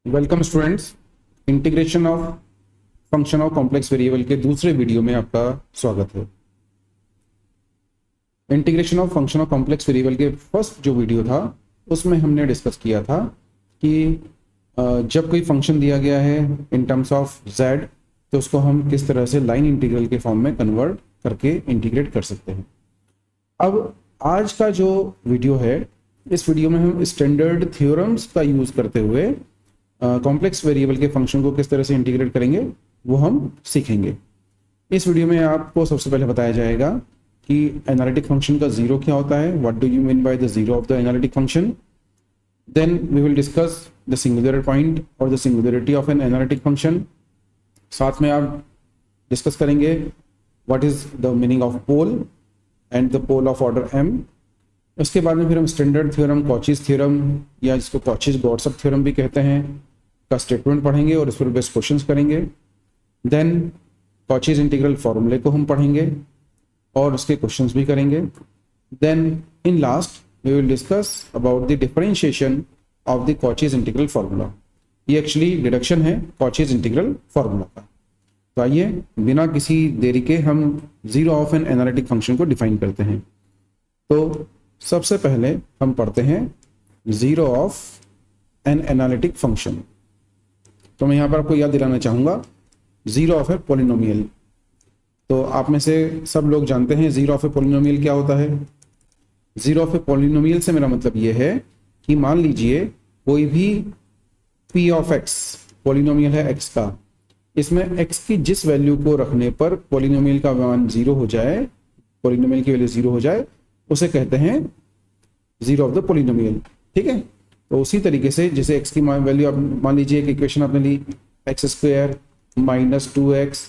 Welcome students. Integration of function of complex variable के दूसरे video में आपका स्वागत है। Integration of function of complex variable के फर्स्ट जो वीडियो था उसमें हमने डिस्कस किया था कि जब कोई फंक्शन दिया गया है इन टर्म्स ऑफ z तो उसको हम किस तरह से लाइन इंटीग्रल के फॉर्म में कन्वर्ट करके इंटीग्रेट कर सकते हैं। अब आज का जो वीडियो है, इस वीडियो में हम स्टैंडर्ड थ्योरम्स का यूज़ करते हुए कॉम्प्लेक्स वेरिएबल के फंक्शन को किस तरह से इंटीग्रेट करेंगे वो हम सीखेंगे। इस वीडियो में आपको सबसे पहले बताया जाएगा कि एनालिटिक फंक्शन का जीरो क्या होता है, what do you mean by the zero of the analytic function. Then we will discuss the singular point और the singularity of an analytic function. साथ में आप डिस्कस करेंगे what is the meaning of pole and the pole of order m। उसके बाद में फिर हम स्टैंडर्ड थ्योरम, कॉचीज थ्योरम या जिसको कॉचीज-गॉडसप थ्योरम भी कहते हैं का स्टेटमेंट पढ़ेंगे और इस पर बेस्ड क्वेश्चंस करेंगे। देन कॉचीज इंटीग्रल फॉर्मूले को हम पढ़ेंगे और उसके क्वेश्चंस भी करेंगे। Then in last we will discuss about the differentiation of the Cauchy's integral formula. ये एक्चुअली डिडक्शन है कॉचीज इंटीग्रल फार्मूला का। तो आइए बिना किसी देरी के हम zero of an analytic function को डिफाइन करते हैं। तो सबसे पहले हम पढ़ते हैं zero of an analytic function. तो मैं यहाँ पर आपको याद दिलाना चाहूँगा जीरो ऑफ ए पॉलिनोमियल। तो आप में से सब लोग जानते हैं जीरो ऑफ ए पॉलिनोमियल क्या होता है। जीरो ऑफ ए पॉलिनोमियल से मेरा मतलब ये है कि मान लीजिए कोई भी p ऑफ x पॉलिनोमियल है x का, इसमें x की जिस वैल्यू को रखने पर पॉलिनोमियल का मान जीरो हो जाए, पॉलिनोमियल की वैल्यू जीरो हो जाए, उसे कहते हैं जीरो ऑफ द पॉलिनोमियल। ठीक है। तो उसी तरीके से जैसे x की वैल्यू आप मान लीजिए एक इक्वेशन आपने ली x square minus 2x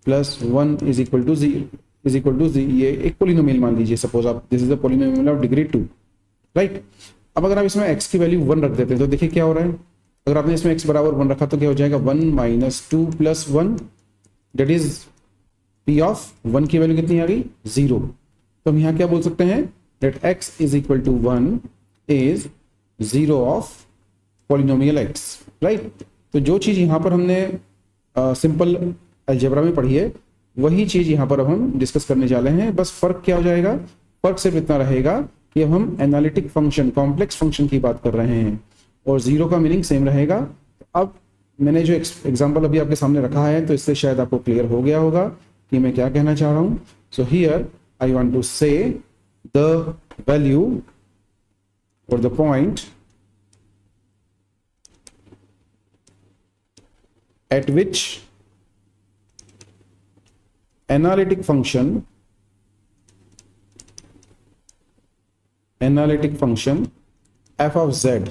plus 1 is equal to ये एक पॉलिनोमियल मान लीजिए, सपोज आप this is the polynomial of degree 2, right. अब अगर आप इसमें x की वैल्यू 1 रख देते हैं तो देखिए क्या हो रहा है। अगर आपने इसमें x बराबर 1 रखा तो क्या हो जाएगा 1 minus 2 plus 1, that is p of 1 की वैल्यू कितनी आ गई 0। तो हम यहाँ क्या बोल सकते हैं that x is equal to 1 is zero of polynomial x, right। तो जो चीज यहाँ पर हमने सिंपल अलजेब्रा में पढ़ी है वही चीज यहाँ पर अब हम डिस्कस करने जा रहे हैं। बस फर्क क्या हो जाएगा, फर्क सिर्फ इतना रहेगा कि अब हम एनालिटिक फंक्शन, कॉम्प्लेक्स फंक्शन की बात कर रहे हैं और जीरो का मीनिंग सेम रहेगा। अब मैंने जो एग्जाम्पल अभी आपके सामने रखा है तो इससे शायद आपको क्लियर हो गया होगा कि मैं क्या कहना चाह रहा हूँ। So here I want to say the value or the point at which analytic function f of z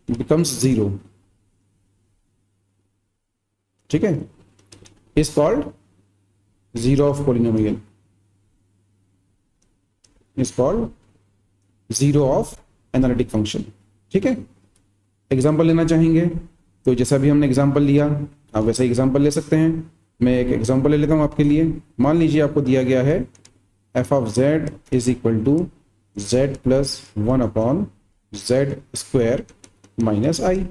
becomes zero, ठीक है, is called zero of polynomial, is called zero of analytic function। ठीक है। Example लेना चाहेंगे तो जैसा भी हमने एग्जाम्पल लिया आप वैसा एग्जाम्पल ले सकते हैं। मैं एक एग्जाम्पल ले लेता हूं आपके लिए। मान लीजिए आपको दिया गया है f of z is equal to z plus 1 upon z square minus i.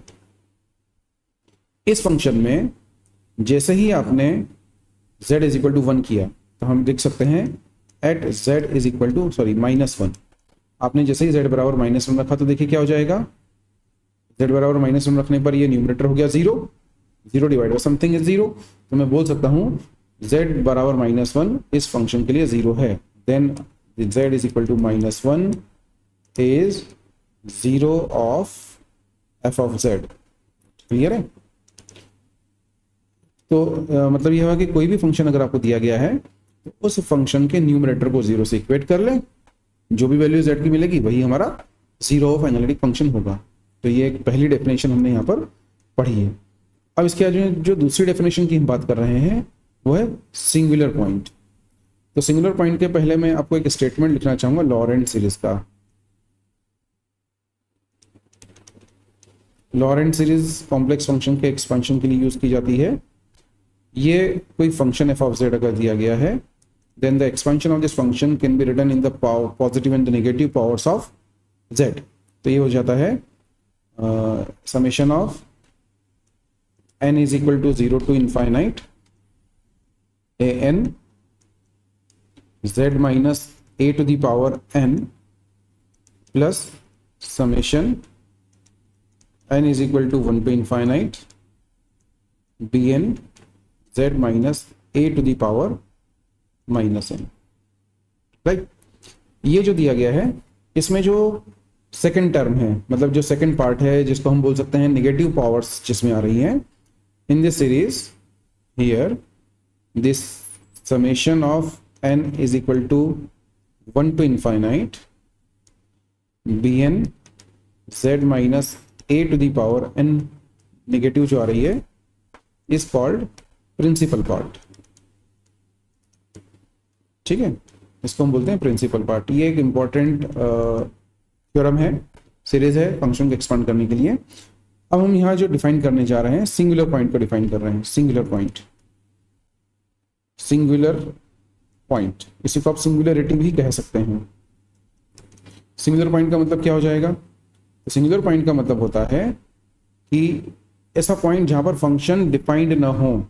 इस फंक्शन में जैसे ही आपने z इज इक्वल टू 1 किया तो हम देख सकते हैं at z is equal to -1। आपने जैसे ही z बराबर -1 रखा तो देखिए क्या हो जाएगा, z बराबर -1 रखने पर ये न्यूमरेटर हो गया 0, 0 डिवाइड बाय समथिंग इज 0। तो मैं बोल सकता हूँ z बराबर -1 इस फंक्शन के लिए 0 है। Then z is equal to -1 is 0 of f of z। Clear है। तो मतलब यह हुआ कि कोई भी फंक्शन अगर आपको दिया गया है तो उस फंक्शन के न्यूमरेटर को 0 से इक्वेट कर ले, जो भी वैल्यू z की मिलेगी वही हमारा जीरो ऑफ एनालिटिक फंक्शन होगा। तो ये एक पहली डेफिनेशन हमने यहाँ पर पढ़ी है। अब इसके आगे जो दूसरी डेफिनेशन की हम बात कर रहे हैं वो है सिंगुलर पॉइंट। तो सिंगुलर पॉइंट के पहले मैं आपको एक स्टेटमेंट लिखना चाहूंगा लॉरेंट सीरीज का। लॉरेंट सीरीज कॉम्प्लेक्स फंक्शन के एक्सपेंशन के लिए यूज की जाती है। ये कोई फंक्शन f ऑफ z अगर दिया गया है then the expansion of this function can be written in the positive and the negative powers of z। तो ये हो जाता है summation of n is equal to 0 to infinite an z minus a to the power n plus summation n is equal to 1 to infinite bn z minus a to the power minus n, right. ये जो दिया गया है इसमें जो second term है, मतलब जो सेकंड पार्ट है जिसको हम बोल सकते हैं नेगेटिव पावर्स जिसमें आ रही हैं in this series here, this summation of n is equal to 1 टू इनफाइनाइट bn z minus a to the power n, negative जो आ रही है इज कॉल्ड प्रिंसिपल पार्ट, ठीक है, इसको हम बोलते हैं प्रिंसिपल पार्ट। ये एक इंपॉर्टेंट थ्योरम है, सीरीज है फंक्शन को एक्सपांड करने के लिए। अब हम यहाँ जो डिफाइन करने जा रहे हैं सिंगुलर पॉइंट को डिफाइन कर रहे हैं, सिंगुलर पॉइंट, सिंगुलर पॉइंट, इसी को आप सिंगुलरिटी भी कह सकते हैं। सिंगुलर पॉइंट का मतलब क्या हो जाएगा? तो सिंगुलर पॉइंट का मतलब होता है कि ऐसा पॉइंट जहां पर फंक्शन डिफाइंड ना हो,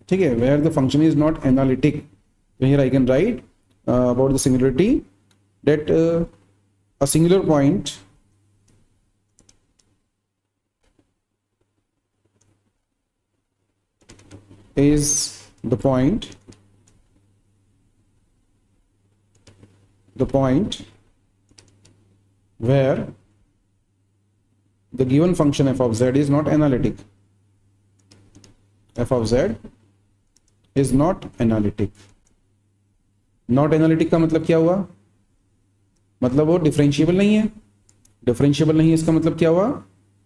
ठीक है, where the function is not analytic. So here I can write about the singularity that a singular point is the point where the given function f of z is not analytic. F of z is not analytic. Not analytic का मतलब क्या हुआ? मतलब वो differentiable नहीं है। Differentiable नहीं है इसका मतलब क्या हुआ?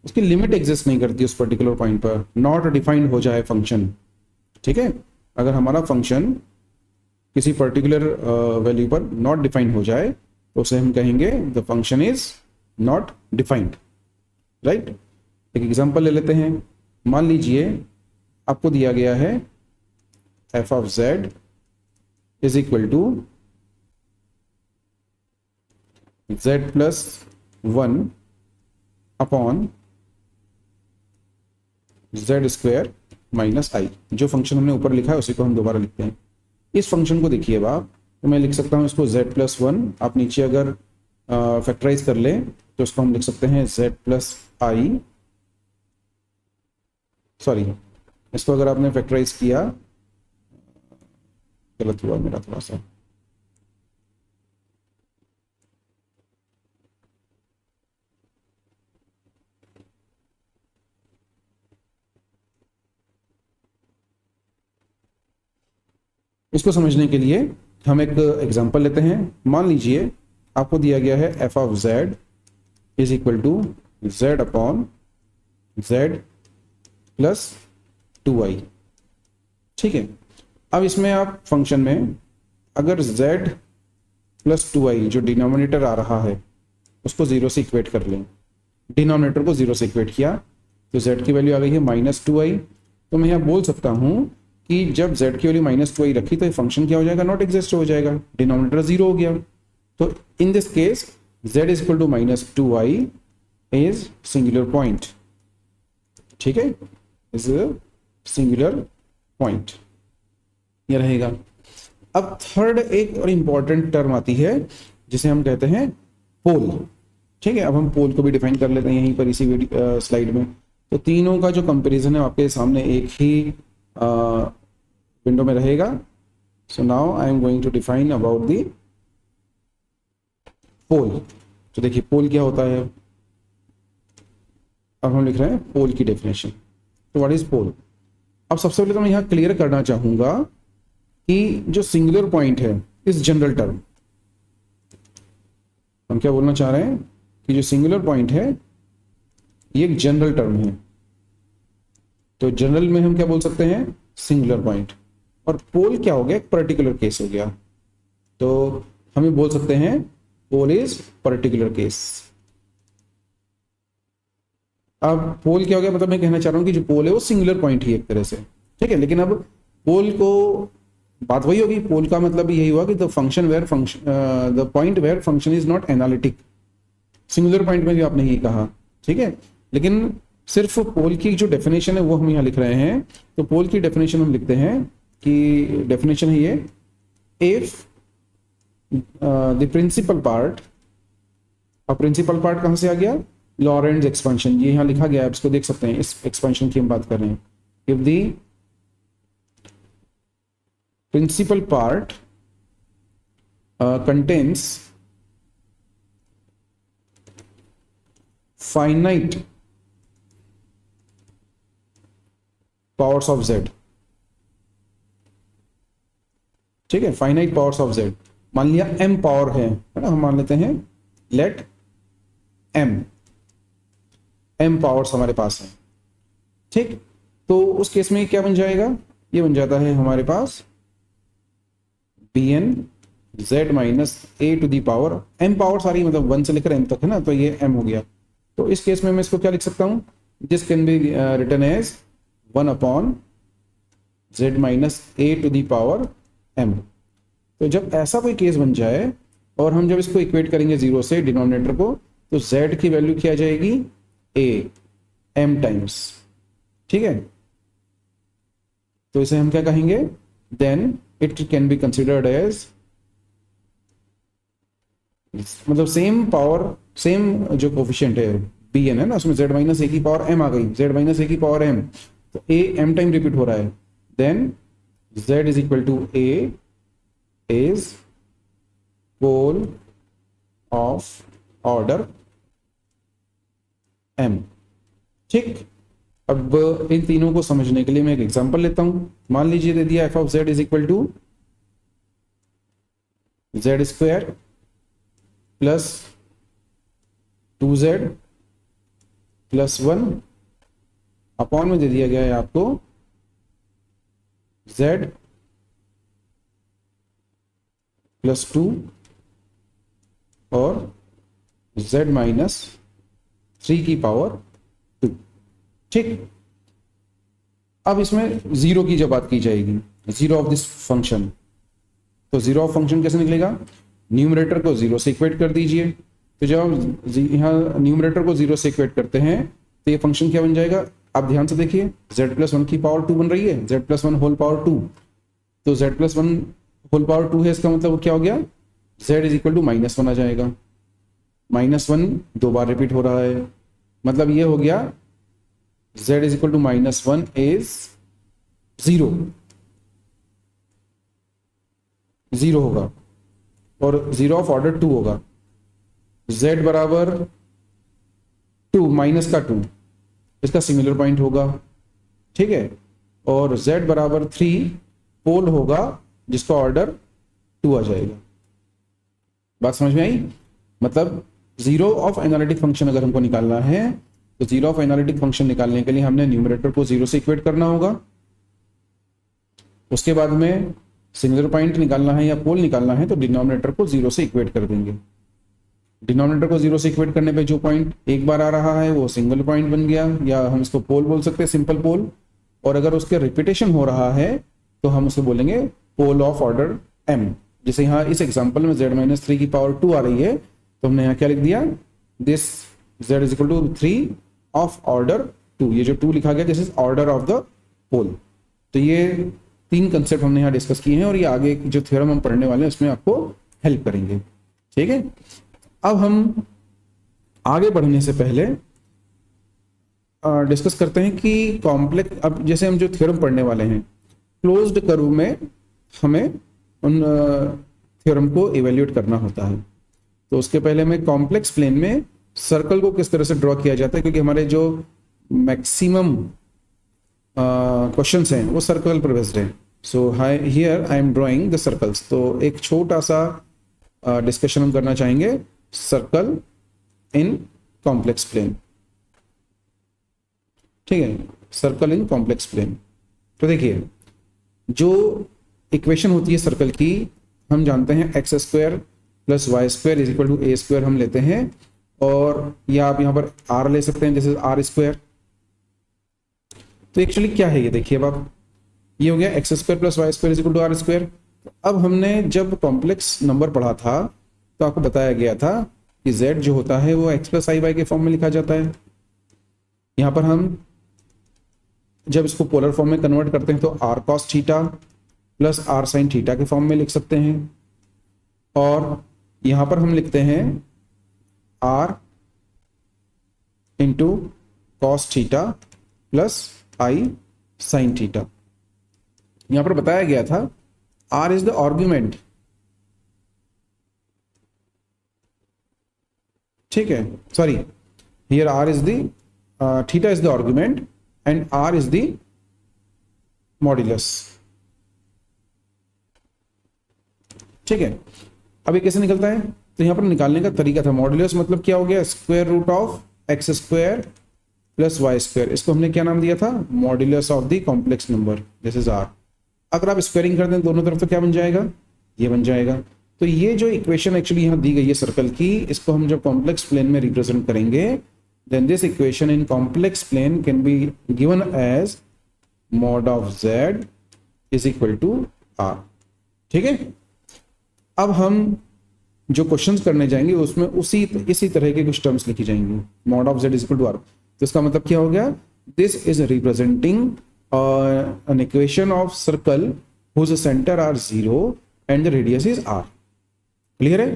उसकी लिमिट एग्जिस्ट नहीं करती उस पर्टिकुलर पॉइंट पर, नॉट डिफाइंड हो जाए फंक्शन, ठीक है। अगर हमारा फंक्शन किसी पर्टिकुलर वैल्यू पर नॉट डिफाइंड हो जाए तो उसे हम कहेंगे the function is not defined, right. एक एग्जांपल ले लेते हैं। मान लीजिए आपको दिया गया है f of z is equal to z plus 1 upon z square minus i। जो फंक्शन हमने ऊपर लिखा है उसी को हम दोबारा लिखते हैं। इस फंक्शन को देखिए आप, तो मैं लिख सकता हूं इसको z plus 1, आप नीचे अगर फैक्टराइज कर ले तो इसको हम लिख सकते हैं z plus i, सॉरी, इसको अगर आपने फैक्टराइज किया, गलत हुआ मेरा थोड़ा सा, इसको समझने के लिए हम एक एग्जांपल लेते हैं। मान लीजिए आपको दिया गया है f of z is equal to z upon z plus 2i, ठीक है। अब इसमें आप फंक्शन में अगर z प्लस 2i जो डिनोमिनेटर आ रहा है उसको 0 से इक्वेट कर लें, डिनोमिनेटर को 0 से इक्वेट किया तो z की वैल्यू आ गई है -2i। तो मैं यहाँ बोल सकता हूँ कि जब z की वैल्यू -2i रखी तो ये फंक्शन क्या हो जाएगा? नॉट एग्जिस्ट हो जाएगा, डिनोमिनेटर 0 हो गया। तो in this case z is equal to -2i is singular point, ठीक है, इज सिंगुलर पॉइंट, ये रहेगा। अब थर्ड एक और इंपॉर्टेंट टर्म आती है जिसे हम कहते हैं पोल, ठीक है। अब हम पोल को भी डिफाइन कर लेते हैं यहीं पर इसी स्लाइड में। तो तीनों का जो कंपैरिजन है आपके सामने एक ही विंडो में रहेगा। So now I am going to define about the pole. तो देखिए पोल क्या होता है, अब हम लिख रहे हैं पोल की डेफिनेशन। तो व्हाट इज पोल? अब सबसे पहले तो मैं यहाँ क्लियर करना चाहूंगा कि जो सिंगुलर पॉइंट है इस जनरल टर्म, हम क्या बोलना चाह रहे हैं कि जो सिंगुलर पॉइंट है ये एक जनरल टर्म है। तो जनरल में हम क्या बोल सकते हैं? Singular point. और पोल क्या हो गया? एक पर्टिकुलर केस हो गया। तो हम बोल सकते हैं पोल इज पर्टिकुलर केस। अब पोल क्या हो गया? मतलब मैं कहना चाह रहा हूं कि जो पोल है वो सिंगुलर पॉइंट ही एक तरह से, ठीक है। लेकिन अब पोल को बात वही होगी, पोल का मतलब यही हुआ कि the function where function the point where function is not analytic. Singular point में भी आपने यही कहा, ठीक है। लेकिन सिर्फ पोल की जो डेफिनेशन है वो हम यहाँ लिख रहे हैं। तो पोल की डेफिनेशन हम लिखते हैं कि डेफिनेशन है ये, इफ द प्रिंसिपल पार्ट, अब प्रिंसिपल पार्ट कहाँ से आ गया, लॉरेंट्ज एक्सपेंशन, ये यहाँ लिखा गया है, आप इसको देख सकते हैं, इस एक्सपेंशन की हम बात कर रहे हैं। If the principal part contains finite powers of z, ठीक है, फाइनाइट पावर्स ऑफ z, मान लिया m पावर है ना, हम मान लेते हैं लेट m पावर्स हमारे पास है, ठीक। तो उस केस में क्या बन जाएगा, ये बन जाता है हमारे पास bn z minus a to the power m power सारी, मतलब 1 से लेकर m तक है ना, तो ये m हो गया। तो इस केस में मैं इसको क्या लिख सकता हूं, this can be written as 1 upon z minus a to the power m। तो जब ऐसा कोई केस बन जाए और हम जब इसको इक्वेट करेंगे 0 से डिनोमिनेटर को, तो z की वैल्यू क्या आ जाएगी, a m टाइम्स, ठीक है। तो इसे हम क्या कहेंगे, then it can be considered as, मतलब सेम पावर, सेम जो कोफिशिएंट है bn है ना, उसमें z माइनस a की पावर m आ गई, z माइनस a की पावर m, तो a m टाइम रिपीट हो रहा है, then z is equal to a is pole of order m, ठीक। अब इन तीनों को समझने के लिए मैं एक एग्जांपल लेता हूं। मान लीजिए दे दिया f of z is equal to z square plus 2z plus 1 upon में दे दिया गया है आपको z प्लस 2 और z माइनस 3 की पावर 2, ठीक। अब इसमें जीरो की जब बात की जाएगी, जीरो ऑफ दिस फंक्शन, तो जीरो ऑफ फंक्शन कैसे निकलेगा, न्यूमरेटर को 0 से इक्वेट कर दीजिए। तो जब हम यहाँ न्यूमरेटर को 0 से इक्वेट करते हैं तो ये फंक्शन क्या बन जाएगा, आप ध्यान से देखिए, z प्लस 1 की पावर 2 बन रही है, z प्लस 1 होल पावर 2, तो z प्लस 1 होल पावर 2 है, इसका मतलब क्या हो गया, z इज इक्वल टू -1 आ जाएगा। -1 दो बार रिपीट हो रहा है, मतलब ये हो गया z is equal to -1 is 0 होगा, और 0 ऑफ ऑर्डर 2 होगा, z बराबर 2 माइनस का 2, इसका सिमिलर पॉइंट होगा, ठीक है, और z बराबर 3 पोल होगा जिसका ऑर्डर 2 आ जाएगा। बात समझ में आई, मतलब जीरो ऑफ एनालिटिक फंक्शन अगर हमको निकालना है, तो जीरो ऑफ एनालिटिक फंक्शन निकालने के लिए हमने न्यूमरेटर को 0 से इक्वेट करना होगा, उसके बाद में सिंगुलर पॉइंट निकालना है या पोल निकालना है, तो डिनोमिनेटर को 0 से इक्वेट कर देंगे। डिनोमिनेटर को 0 से इक्वेट करने पे जो पॉइंट एक बार आ रहा है वो सिंगल पॉइंट बन गया, या हम इसको पोल बोल सकते हैं, सिंपल पोल। और अगर उसके रिपीटेशन हो रहा है तो हम उसे बोलेंगे पोल ऑफ ऑर्डर m। जैसे यहाँ इस एग्जांपल में z माइनस 3 की पावर 2 आ रही है, तो हमने यहाँ क्या लिख दिया, this z is equal to 3 of order 2, ये जो 2 लिखा गया this is order of the pole. तो ये 3 कंसेप्ट हमने यहाँ डिस्कस किए हैं, और ये आगे जो थ्योरम हम पढ़ने वाले हैं उसमें आपको हेल्प करेंगे, ठीक है। अब हम आगे बढ़ने से पहले डिस्कस करते हैं कि कॉम्प्लेक्स, अब जैसे हम जो थ्योरम पढ़ने वाले हैं क्लोज्ड कर्व में हमें उन थ्योरम को इवेल्युएट करना होता है। तो उसके पहले हमें कॉम्प्लेक्स प्लेन में सर्कल को किस तरह से ड्रॉ किया जाता है, क्योंकि हमारे जो मैक्सिमम क्वेश्चंस हैं वो सर्कल पर बेस्ड है। सो here I am drawing the circles. तो एक छोटा सा डिस्कशन हम करना चाहेंगे सर्कल इन कॉम्प्लेक्स प्लेन, ठीक है, सर्कल इन कॉम्प्लेक्स प्लेन। तो देखिए जो इक्वेशन होती है सर्कल की, हम जानते हैं x square plus y square is equal to a square हम लेते हैं, और या आप यहाँ पर आर ले सकते हैं, जैसे आर स्क्वायर। तो एक्चुअली क्या है ये देखिए, अब आप ये हो गया x square plus y square is equal to r square. अब हमने जब कॉम्प्लेक्स नंबर पढ़ा था तो आपको बताया गया था कि z जो होता है वो x प्लस आई वाई के फॉर्म में लिखा जाता है। यहाँ पर हम जब इसको पोलर फॉर्म में कन्वर्ट करते हैं तो r cos theta plus r sine theta के फॉर्म में लिख सकते हैं, और यहाँ पर हम लिखते हैं r into cos theta plus i sine theta. यहाँ पर बताया गया था आर इज द आर्ग्यूमेंट, ठीक है, sorry, here r is the theta is the argument and r is the modulus, ठीक है। अब ये कैसे निकलता है, तो यहां पर निकालने का तरीका था, मॉड्यूलस मतलब क्या हो गया, square root of x square plus y square, इसको हमने क्या नाम दिया था, modulus of the complex number, this is r. अगर आप स्क्वायरिंग कर दें दोनों तरफ तो क्या बन जाएगा, ये बन जाएगा। तो ये जो इक्वेशन एक्चुअली यहाँ दी गई है सर्कल की, इसको हम जब कॉम्प्लेक्स प्लेन में रिप्रेजेंट करेंगे, then this equation in complex plane can be given as mod of z is equal to r, ठीक है। अब हम जो क्वेश्चंस करने जाएंगे उसमें इसी तरह के कुछ टर्म्स लिखी जाएंगी, mod of z is equal to r. तो इसका मतलब क्या हो गया, this is representing an equation of circle whose center are 0 and the radius is r। Clear है,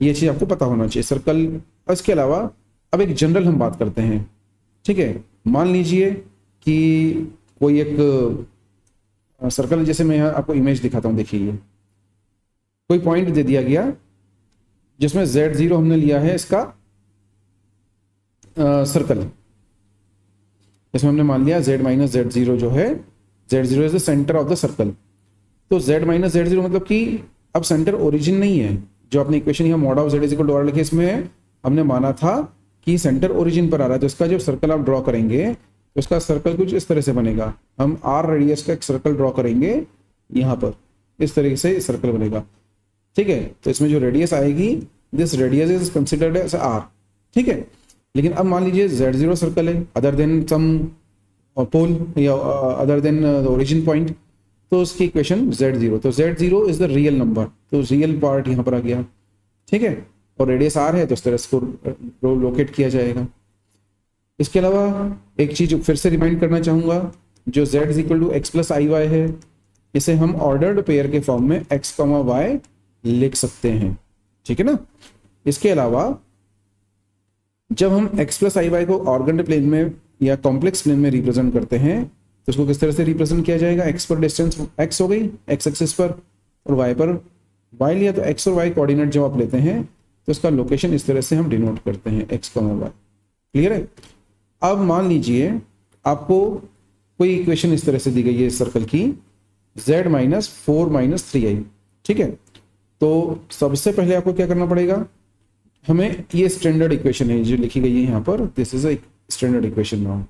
ये चीज आपको पता होना चाहिए सर्कल। इसके अलावा अब एक जनरल हम बात करते हैं, ठीक है। मान लीजिए कि कोई एक सर्कल, जैसे मैं यहाँ आपको इमेज दिखाता हूँ, देखिए ये कोई पॉइंट दे दिया गया जिसमें z0 हमने लिया है इसका सर्कल, इसमें हमने मान लिया z माइनस z0 जो है, z0 is the centre of the circle. तो z माइनस z0 मतलब कि अब सेंटर ओरिजिन नहीं है, जो अपनी इक्वेशन यहाँ mod of z is equal to r लिखे, इसमें हमने माना था कि सेंटर ओरिजिन पर आ रहा है। तो इसका जो सर्कल आप ड्रॉ करेंगे तो इसका सर्कल कुछ इस तरह से बनेगा, हम r रेडियस का एक सर्कल ड्रॉ करेंगे यहाँ पर, इस तरीके से सर्कल बनेगा, ठीक है। तो इसमें जो रेडियस आएगी, this radius is considered as r, ठीक है। लेकिन अब मान लीजिए z0 सर्कल है अदर देन सम पोल या अदर देन ओरिजिन पॉइंट, तो उसकी इक्वेशन z0, तो z0 is the real number, तो रियल पार्ट यहाँ पर आ गया, ठीक है। और रेडियस r है तो इस तरह इसको लोकेट किया जाएगा। इसके अलावा एक चीज फिर से रिमाइंड करना चाहूंगा, जो z is equal to x plus i y है, इसे हम ऑर्डर्ड पेयर के फॉर्म में x, y लिख सकते हैं, ठीक है ना। इसके अलावा जब हम x प्लस आई वाई को ऑर्गेंड प्लेन में या कॉम्प्लेक्स प्लेन में रिप्रेजेंट करते हैं तो उसको किस तरह से रिप्रेजेंट किया जाएगा, x पर डिस्टेंस x हो गई x एक्सिस पर, और y पर y लिया, तो x और y कोऑर्डिनेट जब आप लेते हैं तो उसका लोकेशन इस तरह से हम डिनोट करते हैं x, y। क्लियर है। अब मान लीजिए आपको कोई इक्वेशन इस तरह से दी गई है सर्कल की, z माइनस 4 माइनस 3i, ठीक है। तो सबसे पहले आपको क्या करना पड़ेगा, हमें ये स्टैंडर्ड इक्वेशन है जो लिखी गई है यहाँ पर, this is a standard equation now,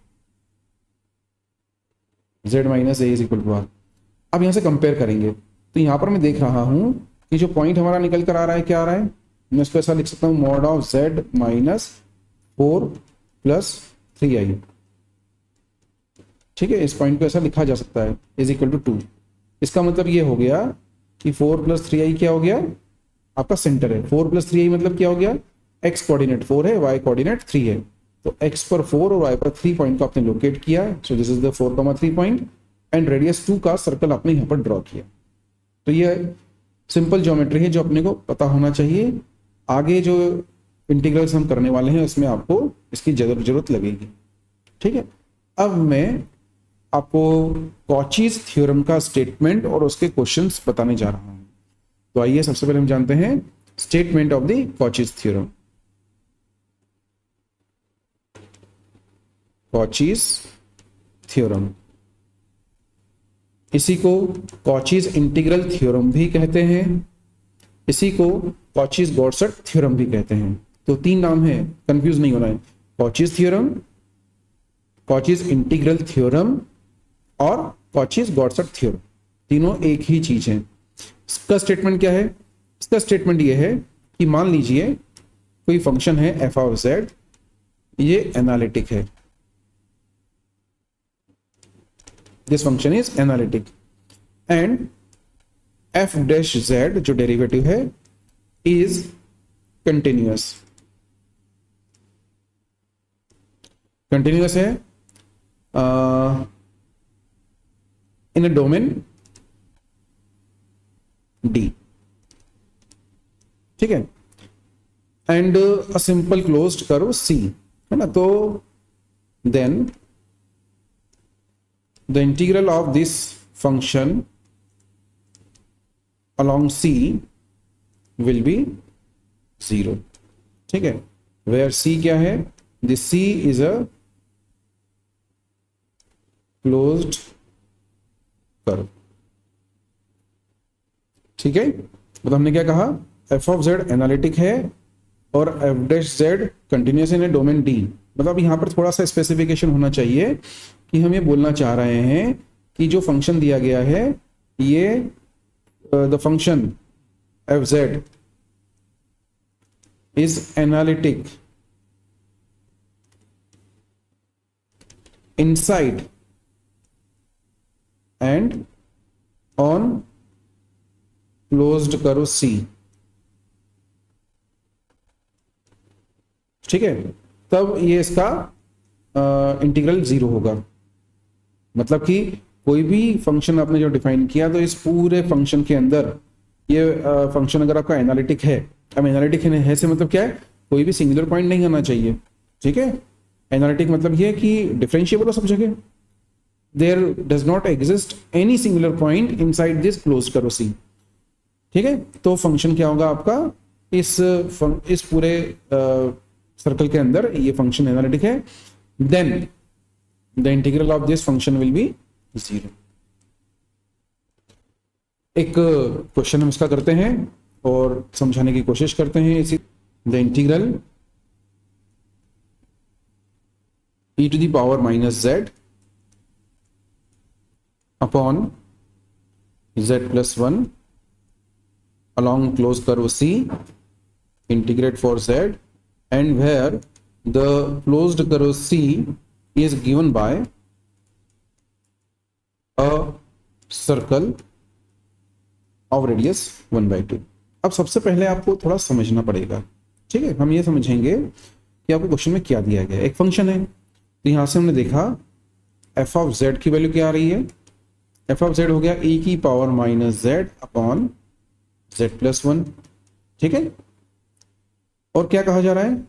z minus a is equal to r. अब यहाँ से कंपेयर करेंगे तो यहाँ पर मैं देख रहा हूँ कि जो पॉइंट हमारा निकल कर आ रहा है, क्या आ रहा है, मैं इसको ऐसा लिख सकता हूँ, mod of z minus 4 plus 3i, ठीक है। इस पॉइंट को ऐसा लिखा जा सकता है, इज इक्वल टू 2। इसका मतलब ये हो गया कि 4 प्लस 3i क्या हो गया, आपका सेंटर है। 4 प्लस 3i मतलब क्या हो गया, x कोऑर्डिनेट 4 है, y कोऑर्डिनेट 3 है, तो x पर 4 और y पर 3 पॉइंट को आपने लोकेट किया, so this is the 4,3 point and radius 2 का सर्कल आपने यहाँ पर ड्रॉ किया। तो ये सिंपल ज्योमेट्री है जो अपने को पता होना चाहिए। आगे जो इंटीग्रल्स हम करने वाले हैं उसमें आपको इसकी जरूरत लगेगी, ठीक है। अब मैं आपको कॉचीज थ्योरम का स्टेटमेंट और उसके क्वेश्चंस बताने जा रहा हूं। तो आइए सबसे पहले हम जानते हैं statement of the Cauchy's theorem. Cauchy's theorem, इसी को कॉचीज इंटीग्रल थ्योरम भी कहते हैं, इसी को कॉचीज गॉर्सट थ्योरम भी कहते हैं। तो 3 नाम है, कंफ्यूज नहीं होना है, Cauchy's theorem, Cauchy's integral theorem और कॉचीज गॉर्सट थ्योरम, तीनों एक ही चीज है। इसका स्टेटमेंट क्या है, इसका स्टेटमेंट ये है कि मान लीजिए कोई फंक्शन है f ऑफ z, ये एनालिटिक है, this function is analytic and f dash z जो डेरिवेटिव है इज कंटिन्यूअस। कंटिन्यूअस है इन अ डोमेन डी, ठीक है, and a simple closed curve C, है ना। तो then the integral of this function along C will be 0, ठीक है। where C क्या है, this C is a closed curve, ठीक है। मतलब हमने क्या कहा, f of z एनालिटिक है और f dash z कंटिन्यूअस इन डोमेन D। मतलब यहाँ पर थोड़ा सा स्पेसिफिकेशन होना चाहिए कि हम ये बोलना चाह रहे हैं कि जो फंक्शन दिया गया है ये the function fz is analytic inside and on closed curve C, ठीक है। तब ये इसका इंटीग्रल 0 होगा। मतलब कि कोई भी फंक्शन आपने जो डिफाइन किया तो इस पूरे फंक्शन के अंदर ये फंक्शन अगर आपका एनालिटिक है, अब एनालिटिक है से मतलब क्या है, कोई भी सिंगुलर पॉइंट नहीं आना चाहिए, ठीक है। एनालिटिक मतलब ये कि डिफरेंशिएबल हो सब जगह, there does not exist any singular point inside this close curve C, ठीक है। तो फंक्शन क्या होगा आपका, इस पूरे सर्कल के अंदर ये फंक्शन एनालिटिक है, then the integral of this function will be 0। एक क्वेश्चन हम इसका करते हैं और समझाने की कोशिश करते हैं इसी। The integral e to the power minus z upon z plus 1 along closed curve C, integrate for z, and where the closed curve C is given by a circle of radius 1/2। अब सबसे पहले आपको थोड़ा समझना पड़ेगा, ठीक है। हम ये समझेंगे कि आपको क्वेश्चन में क्या दिया गया है। एक फंक्शन है, तो यहां से हमने देखा f ऑफ z की वैल्यू क्या आ रही है, f ऑफ z हो गया e की power minus z upon z plus 1, ठीक है। और क्या कहा जा रहा है,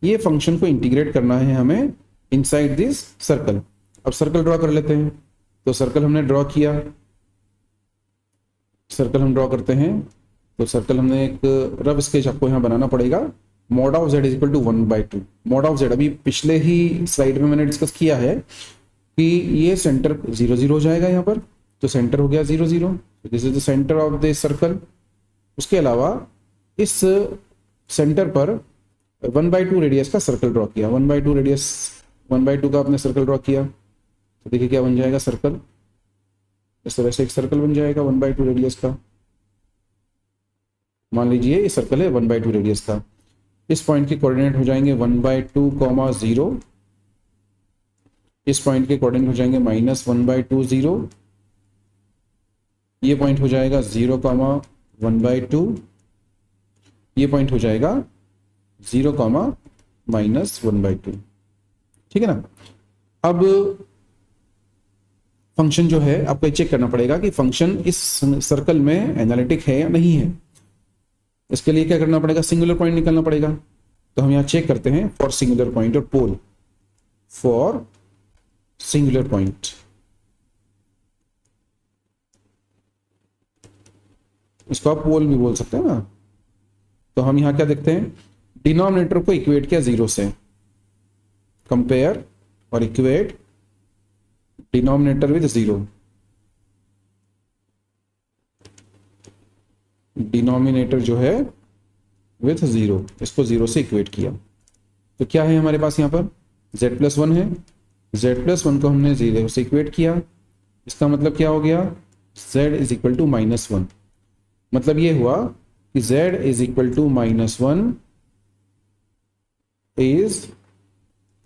ये फंक्शन को इंटीग्रेट करना है हमें इनसाइड दिस सर्कल। अब सर्कल ड्रॉ कर लेते हैं, तो सर्कल हमने ड्रॉ किया, सर्कल हम ड्रॉ करते हैं, तो सर्कल हमने एक रफ स्केच आपको यहाँ बनाना पड़ेगा। Mod of z is equal to 1/2। Mod of z अभी पिछले ही स्लाइड में मैंने डिस्कस किया है कि ये सेंटर 0 0 हो जाएगा यहाँ पर, तो सेंटर हो गया 0 0, this is the centre of the circle. उसके अलावा इस सेंटर पर 1/2 रेडियस का सर्कल ड्रॉ किया, 1/2 रेडियस 1/2 का आपने सर्कल ड्रॉ किया, तो देखिए क्या बन जाएगा, सर्कल इस तरह से एक सर्कल बन जाएगा 1/2 रेडियस का। मान लीजिए ये सर्कल है 1/2 रेडियस का। इस पॉइंट के कोऑर्डिनेट हो जाएंगे 1/2, 0। इस पॉइंट के कोऑर्डिनेट हो जाएंगे -1/2, 0। ये पॉइंट हो जाएगा 0, 1/2। ये पॉइंट हो जाएगा 0, -1/2, ठीक है ना। अब फंक्शन जो है आपको चेक करना पड़ेगा कि फंक्शन इस सर्कल में एनालिटिक है या नहीं है। इसके लिए क्या करना पड़ेगा, सिंगुलर पॉइंट निकालना पड़ेगा। तो हम यहां चेक करते हैं फॉर सिंगुलर पॉइंट और पोल। फॉर सिंगुलर पॉइंट, इसको आप पोल भी बोल सकते हैं ना। तो हम यहां क्या देखते हैं, डिनोमिनेटर को इक्वेट किया 0 से, कंपेयर और इक्वेट डिनोमिनेटर विद 0, डिनोमिनेटर जो है विथ 0, इसको 0 से इक्वेट किया। तो क्या है हमारे पास यहाँ पर z प्लस 1 है, z प्लस 1 को हमने 0 से इक्वेट किया। इसका मतलब क्या हो गया, z इज इक्वल टू -1। मतलब ये हुआ कि z is equal to -1 is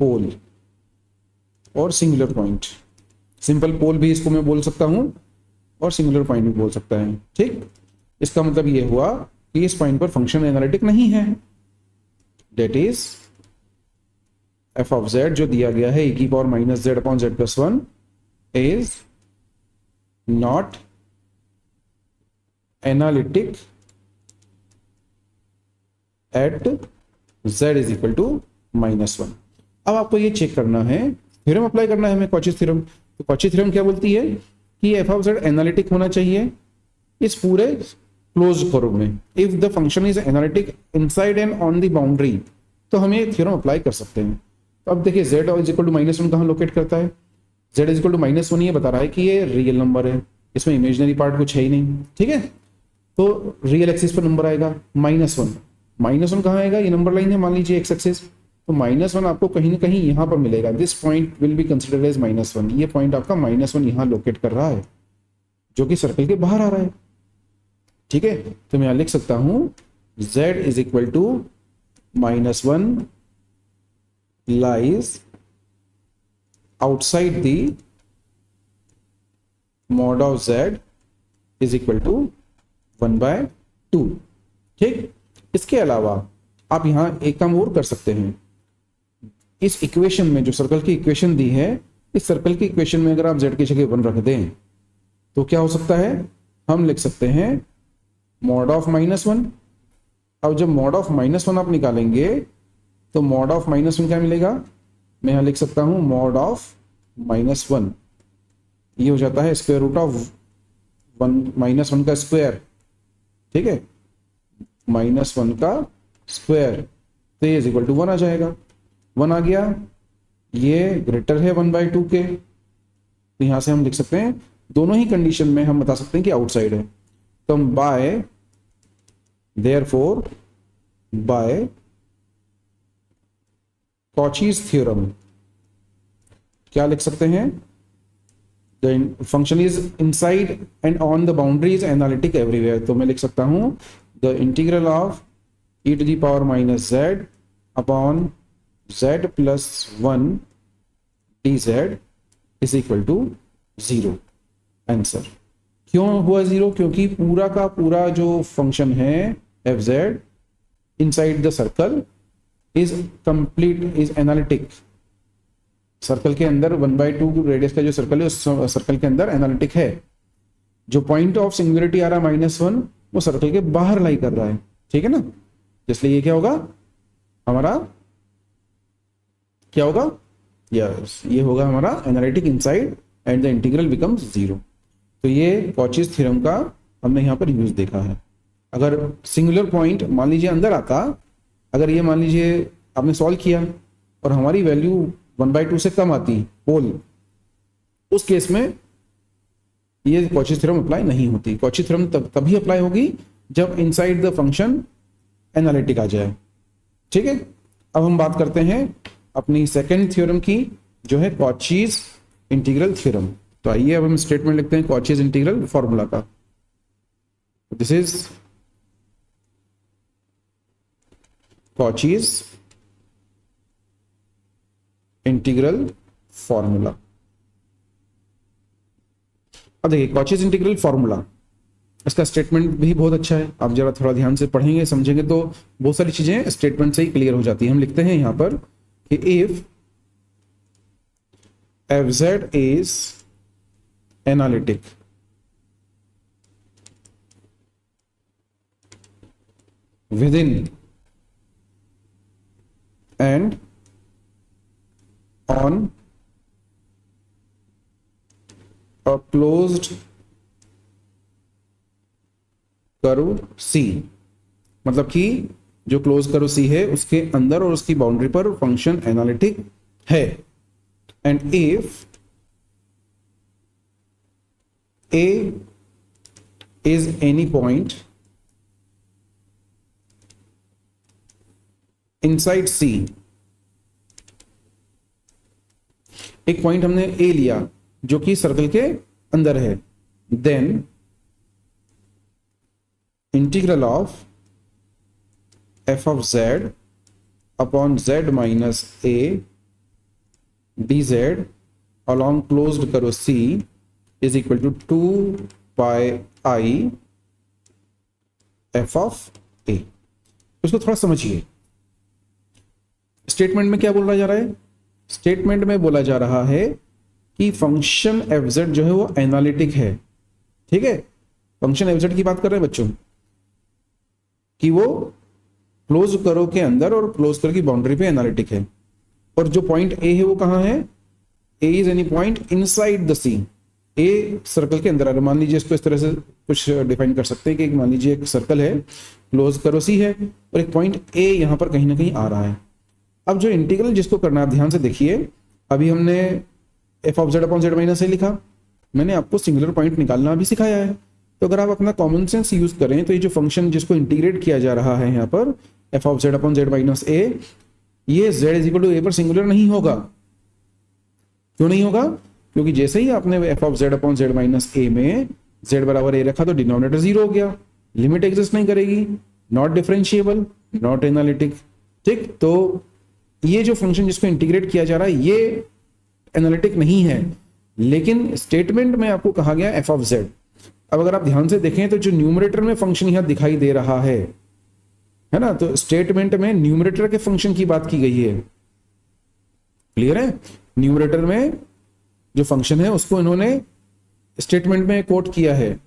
pole और सिंगुलर पॉइंट। सिंपल पोल भी इसको मैं बोल सकता हूं और सिंगुलर पॉइंट भी बोल सकता है, ठीक। इसका मतलब ये हुआ कि इस पॉइंट पर फंक्शन एनालिटिक नहीं है, that is f of z जो दिया गया है e⁻⁻z/z+1 is not analytic at z is equal to -1। अब आपको ये चेक करना है, थ्योरम अप्लाई करना है हमें, कॉची थ्योरम। तो कॉची थ्योरम क्या बोलती है कि एफ ऑफ जेड एनालिटिक होना चाहिए इस पूरे क्लोज कर्व में। If the function is analytic inside and on the boundary, तो हम ये थ्योरम अप्लाई कर सकते हैं। तो अब देखिए z इज इक्वल टू -1 कहाँ लोकेट करता है, z इज इक्वल टू -1 ये बता रहा है कि ये रियल नंबर है, इसमें इमेजिनरी पार्ट कुछ है ही नहीं, ठीक है। तो रियल एक्सिस पर नंबर आएगा -1, -1 कहाँ आएगा, ये नंबर लाइन है मान लीजिए एक्स एक्सिस, तो -1 आपको कहीं ना कहीं यहाँ पर मिलेगा। This point will be considered as -1, ये पॉइंट आपका -1 यहाँ लोकेट कर रहा है जो कि सर्कल के बाहर आ रहा है, ठीक है। तो मैं यहाँ लिख सकता हूं z is equal to -1 lies outside the mod of z is equal to 1/2, ठीक। इसके अलावा आप यहां एक काम और कर सकते हैं, इस इक्वेशन में जो सर्कल की इक्वेशन दी है, इस सर्कल की इक्वेशन में अगर आप z की जगह 1 रख दें तो क्या हो सकता है, हम लिख सकते हैं मॉड ऑफ -1। अब जब मॉड ऑफ -1 आप निकालेंगे तो मॉड ऑफ -1 क्या मिलेगा, मैं यहां लिख सकता हूं मॉड ऑफ -1, ये हो जाता है स्क्वायर रूट ऑफ -1 का स्क्वायर, ठीक है, -1 का स्क्वायर, तो ये इज इक्वल टू 1 आ जाएगा। 1 आ गया, ये ग्रेटर है 1/2 के, तो यहां से हम लिख सकते हैं दोनों ही कंडीशन में हम बता सकते हैं कि आउटसाइड है। तो हम देयरफॉर बाय कॉचीज थ्योरम क्या लिख सकते हैं, the function is inside and on the boundary is analytic everywhere. तो मैं लिख सकता हूं the integral of e⁻⁻z upon z+1 dz is equal to 0। Answer क्यों हुआ 0, क्योंकि पूरा का पूरा जो फंक्शन है F Z inside the circle is complete, is analytic. Circle के अंदर 1/2 रेडियस का जो सर्कल है उस सर्कल के अंदर एनालिटिक है। जो पॉइंट ऑफ सिंगुलरिटी आ रहा है -1 वो सर्कल के बाहर लाई कर रहा है, ठीक है ना। इसलिए ये क्या होगा हमारा, क्या होगा, यस ये होगा हमारा analytic inside and the integral becomes 0। तो ये कॉचीज थ्योरम का हमने यहाँ पर यूज देखा है। अगर सिंगुलर पॉइंट मान लीजिए अंदर आता, अगर ये मान लीजिए आपने सॉल्व किया और हमारी वैल्यू 1/2 से कम आती पोल, उस केस में ये कॉची थ्योरम अप्लाई नहीं होती। कॉची थ्योरम तभी अप्लाई होगी जब इनसाइड द फंक्शन एनालिटिक आ जाए, ठीक है। अब हम बात करते हैं अपनी सेकेंड थ्योरम की, जो है कॉचीज इंटीग्रल थ्योरम। तो आइए अब हम स्टेटमेंट लिखते हैं कॉचीज इंटीग्रल फॉर्मूला का। This is Cauchy's integral formula. अब देखिए कॉचीज इंटीग्रल फॉर्मूला, इसका स्टेटमेंट भी बहुत अच्छा है। आप जरा थोड़ा ध्यान से पढ़ेंगे समझेंगे तो बहुत सारी चीजें स्टेटमेंट से ही क्लियर हो जाती है। हम लिखते हैं यहां पर कि if F Z is analytic within and on a closed curve C, मतलब कि जो क्लोज कर्व C है उसके अंदर और उसकी बाउंड्री पर फंक्शन एनालिटिक है। And if A is any point inside C, एक पॉइंट हमने A लिया जो कि सर्कल के अंदर है, then integral of f of z upon z minus a d z along closed curve C is equal to 2πi f of a. इसको थोड़ा समझिए, स्टेटमेंट में क्या बोला जा रहा है? स्टेटमेंट में बोला जा रहा है कि फंक्शन एफ जेड जो है वो एनालिटिक है। ठीक है, फंक्शन एफ जेड की बात कर रहे हैं बच्चों, कि वो क्लोज करो के अंदर और क्लोज कर की बाउंड्री पे एनालिटिक है। और जो पॉइंट ए है वो कहां है? A is any point inside the C. A circle के अंदर आ रहा है। मान लीजिए इसको इस तरह से कुछ डिफाइन कर सकते हैं कि मान लीजिए एक सर्कल है, क्लोज करो सी है, और एक पॉइंट ए यहां पर कहीं ना कहीं आ रहा है। अब जो इंटीग्रल जिसको करना है, ध्यान से देखिए, अभी हमने f of z upon z minus a लिखा, मैंने आपको सिंगुलर पॉइंट निकालना भी सिखाया है। तो अगर आप अपना कॉमन सेंस यूज करें तो ये जो फंक्शन जिसको इंटीग्रेट किया जा रहा है यहाँ पर f of z upon z minus a, ये z is equal to a पर सिंगुलर नहीं होगा। क्यों नहीं होगा? क्योंकि जैसे ही आपने f of z upon z minus a में जेड बराबर ए रखा तो डिनोमिनेटर जीरो हो गया, लिमिट एग्जिस्ट नहीं करेगी, नॉट डिफरेंशिएबल, नॉट एनालिटिक। ठीक, तो ये जो फंक्शन जिसको इंटीग्रेट किया जा रहा है ये एनालिटिक नहीं है, लेकिन स्टेटमेंट में आपको कहा गया एफ ऑफ जेड। अब अगर आप ध्यान से देखें तो जो न्यूमरेटर में फंक्शन यहां दिखाई दे रहा है ना, तो स्टेटमेंट में न्यूमरेटर के फंक्शन की बात की गई है। क्लियर है? न्यूमरेटर में जो फंक्शन है उसको इन्होंने स्टेटमेंट में कोट किया है।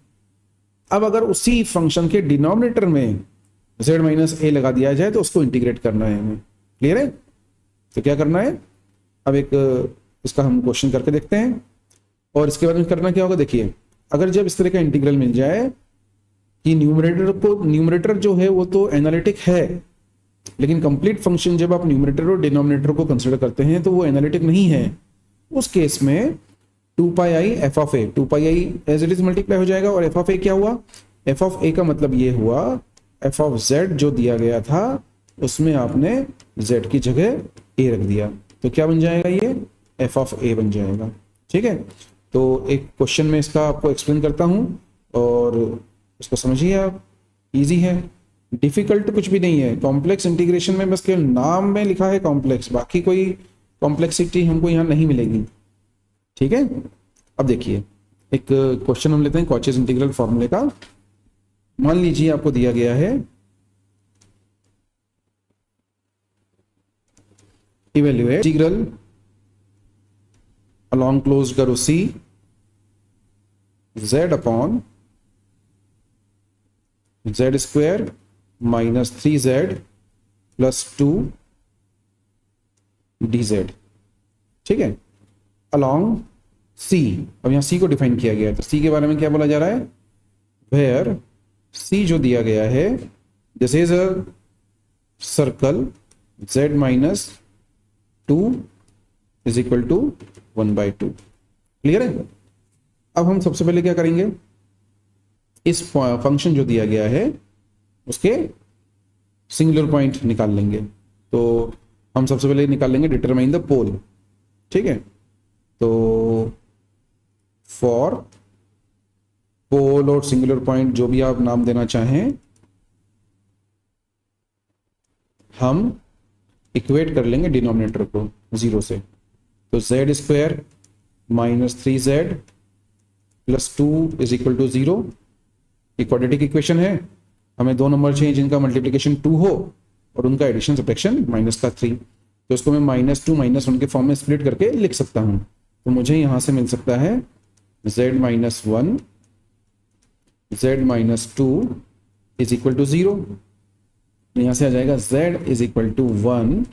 अब अगर उसी फंक्शन के डिनोमिनेटर में z माइनस ए लगा दिया जाए तो उसको इंटीग्रेट करना है हमें। क्लियर है? तो क्या करना है, अब एक इसका हम क्वेश्चन करके देखते हैं। और इसके बाद में करना क्या होगा, देखिए, अगर जब इस तरह का इंटीग्रल मिल जाए कि न्यूमरेटर जो है वो तो एनालिटिक है, लेकिन कंप्लीट फंक्शन जब आप न्यूमरेटर और डिनोमिनेटर को कंसिडर करते हैं तो वो एनालिटिक नहीं है, उस केस में 2 pi i f of a, 2 pi i as it is multiply हो जाएगा। और एफ ऑफ ए क्या हुआ? एफ ऑफ ए का मतलब ये हुआ एफ ऑफ जेड जो दिया गया था उसमें आपने जेड की जगह ए रख दिया, तो क्या बन जाएगा? ये एफ ऑफ ए बन जाएगा। ठीक है, तो एक क्वेश्चन में इसका आपको एक्सप्लेन करता हूं और इसको समझिए आप। इजी है, डिफिकल्ट कुछ भी नहीं है। कॉम्प्लेक्स इंटीग्रेशन में बस केवल नाम में लिखा है कॉम्प्लेक्स, बाकी कोई कॉम्प्लेक्सिटी हमको यहाँ नहीं मिलेगी। ठीक है, अब देखिए एक क्वेश्चन हम लेते हैं कॉचेस इंटीग्रल फॉर्मूले का। मान लीजिए आपको दिया गया है इवेल्युएट इंटीग्रल along closed करो C z upon z square minus 3z plus 2 dz। ठीक है, along C। अब यहां C को डिफाइन किया गया है, तो C के बारे में क्या बोला जा रहा है? वेयर C जो दिया गया है, this is a circle z minus 2 is equal to 1/2। Clear है? अब हम सबसे पहले क्या करेंगे, इस फंक्शन जो दिया गया है उसके सिंगुलर पॉइंट निकाल लेंगे। तो हम सबसे पहले निकाल लेंगे डिटरमाइन द पोल। ठीक है, तो फॉर पोल और सिंगुलर पॉइंट जो भी आप नाम देना चाहें, हम इक्वेट कर लेंगे डिनोमिनेटर को 0 से। तो z square minus 3z plus 2 is equal to 0। ये क्वाड्रेटिक इक्वेशन है, हमें दो नंबर चाहिए जिनका मल्टीप्लिकेशन 2 हो और उनका एडिशन सब्ट्रैक्शन माइनस का 3। तो इसको मैं -2 -1 के फॉर्म में स्प्लिट करके लिख सकता हूं। तो मुझे यहां से मिल सकता है z minus 1 z minus 2 is equal to 0। यहां से आ जाएगा z is equal to 1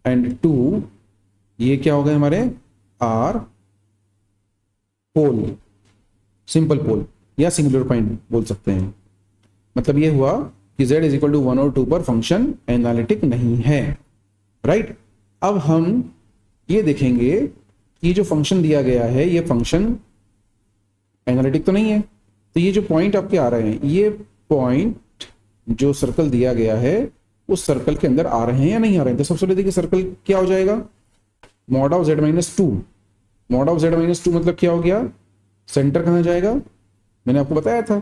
and 2, ये क्या हो गए हमारे आर पोल, सिंपल पोल या सिंगुलर पॉइंट बोल सकते हैं। मतलब ये हुआ कि z इज इक्वल टू 1 और 2 पर फंक्शन एनालिटिक नहीं है। राइट, अब हम ये देखेंगे कि जो फंक्शन दिया गया है ये फंक्शन एनालिटिक तो नहीं है। तो ये जो पॉइंट आपके आ रहे हैं, ये पॉइंट जो सर्कल दिया गया है उस सर्कल के अंदर आ रहे हैं या नहीं आ रहे हैं। तो सबसे पहले देखिए सर्कल क्या हो जाएगा, mod of z minus 2। Mod of z minus 2 मतलब क्या हो गया, सेंटर कहां जाएगा? मैंने आपको बताया था,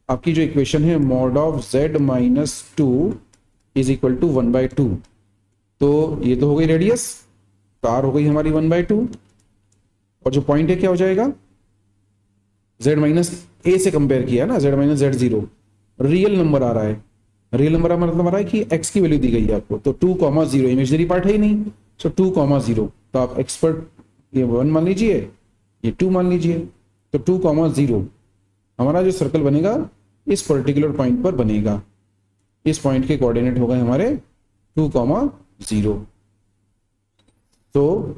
आपकी जो इक्वेशन है mod of z minus 2 is equal to 1/2। तो ये तो हो गई रेडियस, कार हो गई हमारी 1/2, और जो पॉइंट है क्या हो जाएगा, z माइनस a से कंपेयर किया ना, z minus z0 real number आ रहा है, रियल नंबर का मतलब आ रहा है कि x की वैल्यू दी गई है आपको, तो 2,0 इमेजिनरी पार्ट है ही नहीं, सो 2,0, तो आप एक्सपर्ट ये 1 मान लीजिए, ये 2 मान लीजिए, तो 2,0 हमारा जो सर्कल बनेगा इस पर्टिकुलर पॉइंट पर बनेगा। इस पॉइंट के कोऑर्डिनेट हो गए हमारे 2,0। तो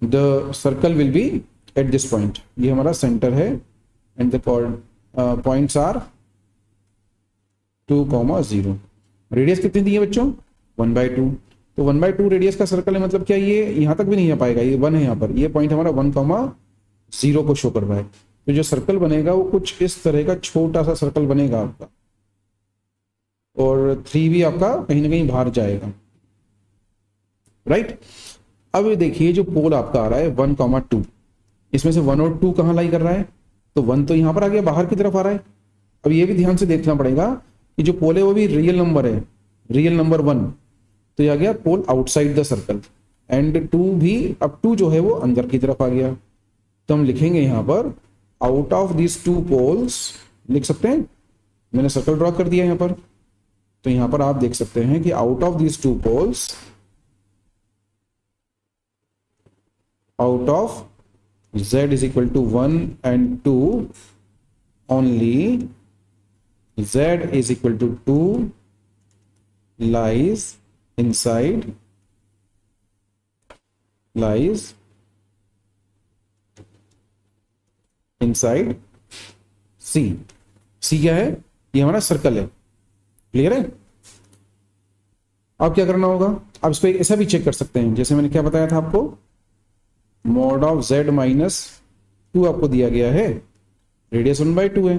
the circle will be at this point, ये हमारा सेंटर है, and the points are 2,0। Radius कितनी दी है बच्चों? 1/2। तो 1/2 रेडियस का सर्कल है, मतलब क्या ये यहां तक भी नहीं आ पाएगा, ये 1 है यहाँ पर, ये पॉइंट हमारा 1,0 को शो कर रहा है। तो जो सर्कल बनेगा वो कुछ इस तरह का छोटा सा सर्कल बनेगा आपका, और 3 भी आपका कहीं ना कहीं बाहर जाएगा, राइट। अब ये देखिए जो पोल आपका आ रहा है 1,2, इसमें से 1 और 2 कहाँ लाई कर रहा है? तो 1 तो यहां पर आ गया, बाहर की तरफ आ रहा है। अब ये भी ध्यान से देखना पड़ेगा कि जो पोल है वो भी रियल नंबर है, रियल नंबर 1, तो ये आ गया पोल आउटसाइड द सर्कल, एंड 2 भी, अब 2 जो है वो अंदर की तरफ आ गया। तो हम लिखेंगे यहां पर आउट ऑफ दिस 2 पोल्स, लिख सकते हैं, मैंने सर्कल ड्रॉ कर दिया यहां पर। तो यहां पर आप देख सकते हैं कि out of this 2 poles, out of z is equal to 1 and 2, only z is equal to 2 lies inside C। C क्या है? ये हमारा सर्कल है, क्लियर है। अब क्या करना होगा? आप इस पर ऐसा भी चेक कर सकते हैं, जैसे मैंने क्या बताया था आपको, मॉड ऑफ z माइनस 2 आपको दिया गया है, रेडियस 1/2 है।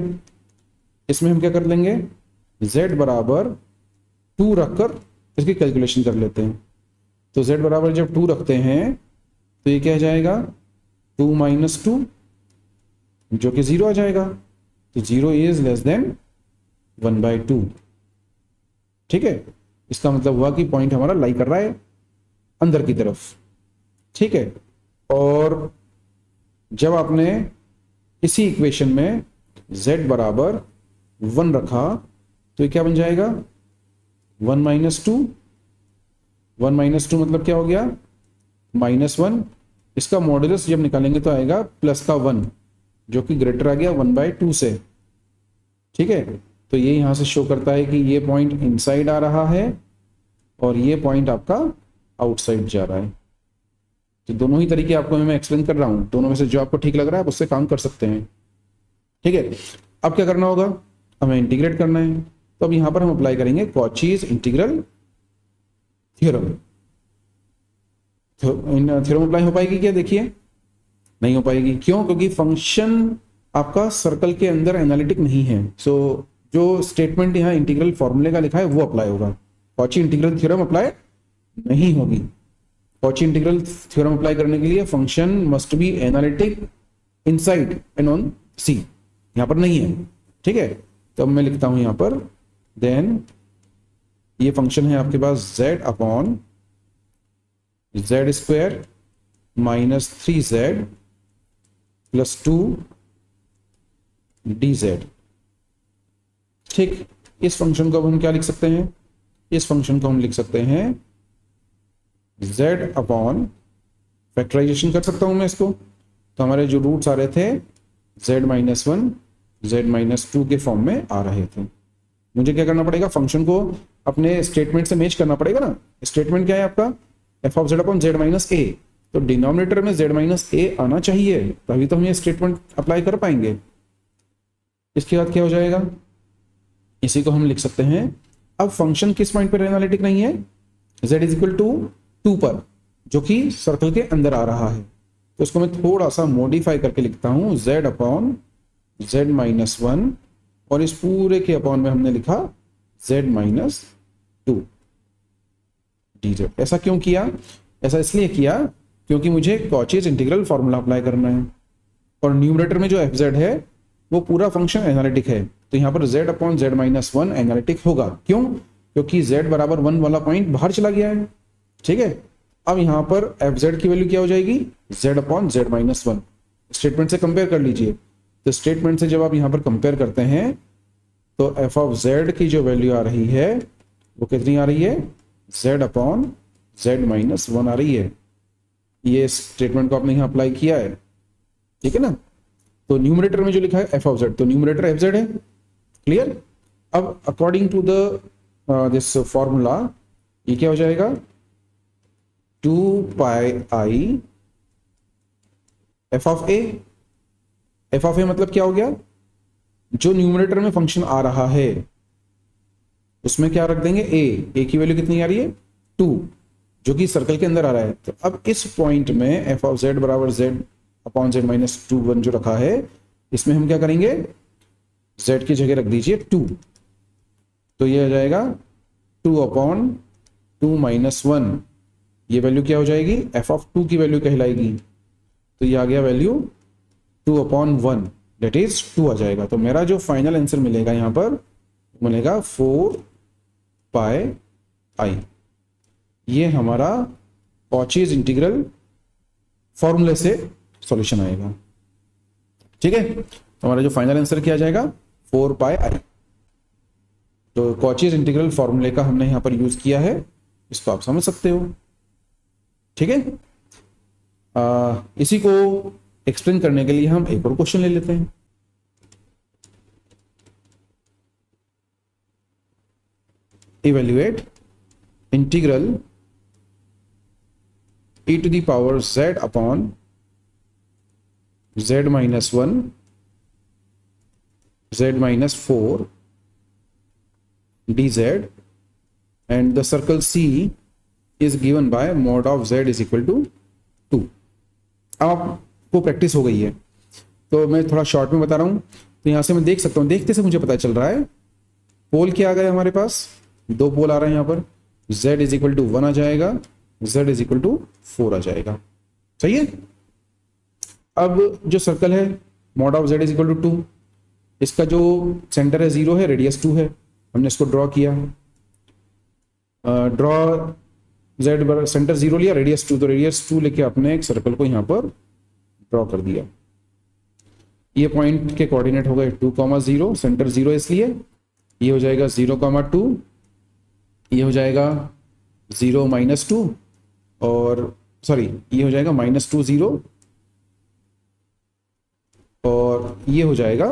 इसमें हम क्या कर लेंगे, z बराबर 2 रखकर इसकी कैलकुलेशन कर लेते हैं। तो z बराबर जब 2 रखते हैं तो ये क्या जाएगा, 2 माइनस 2, जो कि 0 आ जाएगा। तो 0 इज लेस देन 1/2, ठीक है। इसका मतलब हुआ कि पॉइंट हमारा लाई कर रहा है अंदर की तरफ, ठीक है। और जब आपने इसी इक्वेशन में z बराबर 1 रखा तो ये क्या बन जाएगा, 1 माइनस 2, 1 माइनस 2 मतलब क्या हो गया, -1। इसका मॉडुलस जब निकालेंगे तो आएगा प्लस का 1, जो कि ग्रेटर आ गया 1/2 से, ठीक है। तो ये यहां से शो करता है कि ये पॉइंट इनसाइड आ रहा है और ये पॉइंट आपका आउटसाइड जा रहा है। तो दोनों ही तरीके आपको मैं एक्सप्लेन कर रहा हूं, दोनों में से जो आपको ठीक लग रहा है आप उससे काम कर सकते हैं, ठीक है। अब क्या करना होगा, हमें इंटीग्रेट करना है। तो अब यहां पर हम अप्लाई करेंगे Cauchy's integral theorem. Theorem apply हो पाएगी क्या? देखिए नहीं हो पाएगी। क्यों? क्योंकि फंक्शन आपका सर्कल के अंदर एनालिटिक नहीं है। सो जो स्टेटमेंट यहाँ इंटीग्रल फॉर्मूले का लिखा है वो अप्लाई होगा, कॉची इंटीग्रल थ्योरम अप्लाई नहीं होगी। कॉची इंटीग्रल थ्योरम अप्लाई करने के लिए function must be analytic inside and on C, यहां पर नहीं है, ठीक है। तो अब मैं लिखता हूं यहां पर, देन ये फंक्शन है आपके पास z upon z square minus 3z plus 2 dz, ठीक। इस फंक्शन को हम क्या लिख सकते हैं, इस फंक्शन को हम लिख सकते हैं z अपॉन, फैक्टराइजेशन कर सकता हूं मैं इसको। तो हमारे जो रूट्स आ रहे थे z-1 z-2 के फॉर्म में आ रहे थे। मुझे क्या करना पड़ेगा, फंक्शन को अपने स्टेटमेंट से मैच करना पड़ेगा ना। स्टेटमेंट क्या है आपका, f of z upon z minus a, तो डिनोमिनेटर में z माइनस a आना चाहिए, तभी तो हम ये स्टेटमेंट अप्लाई कर पाएंगे। इसके बाद क्या हो जाएगा, इसी को हम लिख सकते हैं। अब फंक्शन किस पॉइंट पर एनालिटिक नहीं है, z इज इक्वल टू 2 पर, जो कि सर्कल के अंदर आ रहा है। तो इसको मैं थोड़ा सा मॉडिफाई करके लिखता हूं, z अपॉन z माइनस 1, और इस पूरे के अपॉन में हमने लिखा z माइनस 2 dz। ऐसा क्यों किया? ऐसा इसलिए किया क्योंकि मुझे कॉचीज इंटीग्रल फॉर्मूला अप्लाई करना है, और न्यूमरेटर में जो fz है वो पूरा फंक्शन एनालिटिक है। तो यहां पर z upon z minus 1 analytic होगा। क्यों? क्योंकि z बराबर 1 वाला पॉइंट बाहर चला गया है, ठीक है। अब यहां पर एफ जेड की वैल्यू क्या हो जाएगी, Z upon z minus one. Statement से कंपेयर कर लीजिए, तो स्टेटमेंट से जब आप यहां पर कंपेयर करते हैं तो एफ ऑफ जेड की जो वैल्यू आ रही है वो कितनी आ रही है, z upon z minus one आ रही है। ये स्टेटमेंट को आपने यहां अप्लाई किया है, ठीक है ना। तो न्यूमरेटर में जो लिखा है एफ ऑफ जेड, तो न्यूमरेटर एफ जेड है, क्लियर। अब according to the this formula ये क्या हो जाएगा, 2 pi i f of a. F of a मतलब क्या हो गया, जो न्यूमरेटर में फंक्शन आ रहा है उसमें क्या रख देंगे, ए की वैल्यू कितनी आ रही है 2, जो कि सर्कल के अंदर आ रहा है। तो अब इस पॉइंट में एफ ऑफ जेड बराबर Z upon z minus two one जो रखा है, इसमें हम क्या करेंगे, जेड की जगह रख दीजिए 2, तो ये आ जाएगा 2 अपॉन 2 माइनस वन। ये वैल्यू क्या हो जाएगी, एफ ऑफ 2 की वैल्यू कहलाएगी। तो ये आ गया वैल्यू 2 अपॉन 1 दैट इज 2 आ जाएगा। तो मेरा जो फाइनल आंसर मिलेगा यहां पर मिलेगा 4 पाई आई। ये हमारा कॉचीज इंटीग्रल फॉर्मूले से सॉल्यूशन आएगा, ठीक है। तो हमारा जो फाइनल आंसर किया जाएगा 4 पाई आई। तो कॉचीज इंटीग्रल फॉर्मूले का हमने यहां पर यूज किया है, इसको आप समझ सकते हो, ठीक है। इसी को एक्सप्लेन करने के लिए हम एक और क्वेश्चन ले लेते हैं। Evaluate integral e to the power z upon z minus 1 z minus 4 dz and the circle C is given by mod of z is equal to 2। अब आपको प्रैक्टिस हो गई है तो मैं थोड़ा शॉर्ट में बता रहा हूं। तो यहां से मैं देख सकता हूं, देखते से मुझे पता चल रहा है पोल क्या आ गया हमारे पास, 2 पोल आ रहे हैं यहाँ पर, z इज इक्वल टू 1 आ जाएगा, z इज इक्वल टू 4 आ जाएगा, सही है। अब जो सर्कल है mod of z is equal to 2, इसका जो सेंटर है 0 है, रेडियस 2 है, हमने इसको ड्रॉ किया, ड्रॉ z सेंटर 0 लिया, रेडियस 2, तो रेडियस 2 लेके आपने एक सर्कल को यहां पर ड्रॉ कर दिया। ये पॉइंट के कोऑर्डिनेट हो गए 2,0, सेंटर 0 इसलिए ये हो जाएगा 0,2, ये हो जाएगा 0 माइनस 2, और सॉरी ये हो जाएगा -2 0, और ये हो जाएगा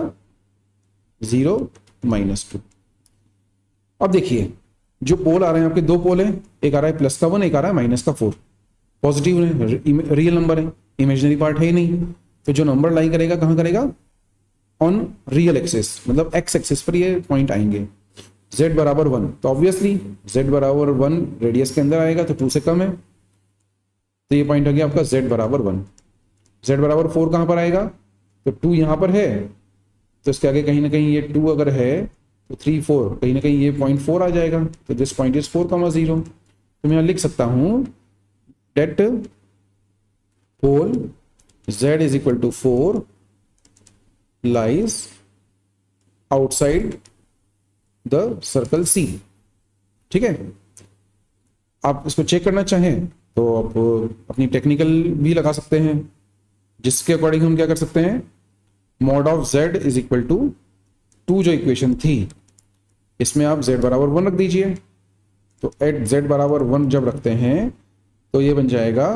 0 -2। अब देखिए जो पोल आ रहे हैं आपके, 2 पोल हैं, एक आ रहा है प्लस का 1, एक आ रहा है माइनस का 4। पॉजिटिव है, रियल नंबर है, इमेजिनरी पार्ट है ही नहीं। तो जो नंबर लाई करेगा कहां करेगा, ऑन रियल एक्सिस, मतलब एक्स एक्सिस पर ये पॉइंट आएंगे। z बराबर 1, तो ऑब्वियसली z बराबर 1 रेडियस के अंदर आएगा तो 2 से कम है, तो ये पॉइंट आ गया आपका z बराबर 1। z बराबर 4 कहां पर आएगा, तो 2 यहां पर है, तो इसके आगे कहीं ना कहीं ये 2 अगर है तो 3 4 कहीं ना कहीं ये पॉइंट 4 आ जाएगा, तो दिस पॉइंट इज 4,0। तो मैं लिख सकता हूं that pole z is equal to 4 lies outside the circle C, ठीक है। आप इसको चेक करना चाहें तो आप अपनी टेक्निकल भी लगा सकते हैं, जिसके अकॉर्डिंग हम क्या कर सकते हैं, mod of z is equal to 2 जो इक्वेशन थी इसमें आप z बराबर 1 रख दीजिए। तो एट z बराबर 1 जब रखते हैं तो ये बन जाएगा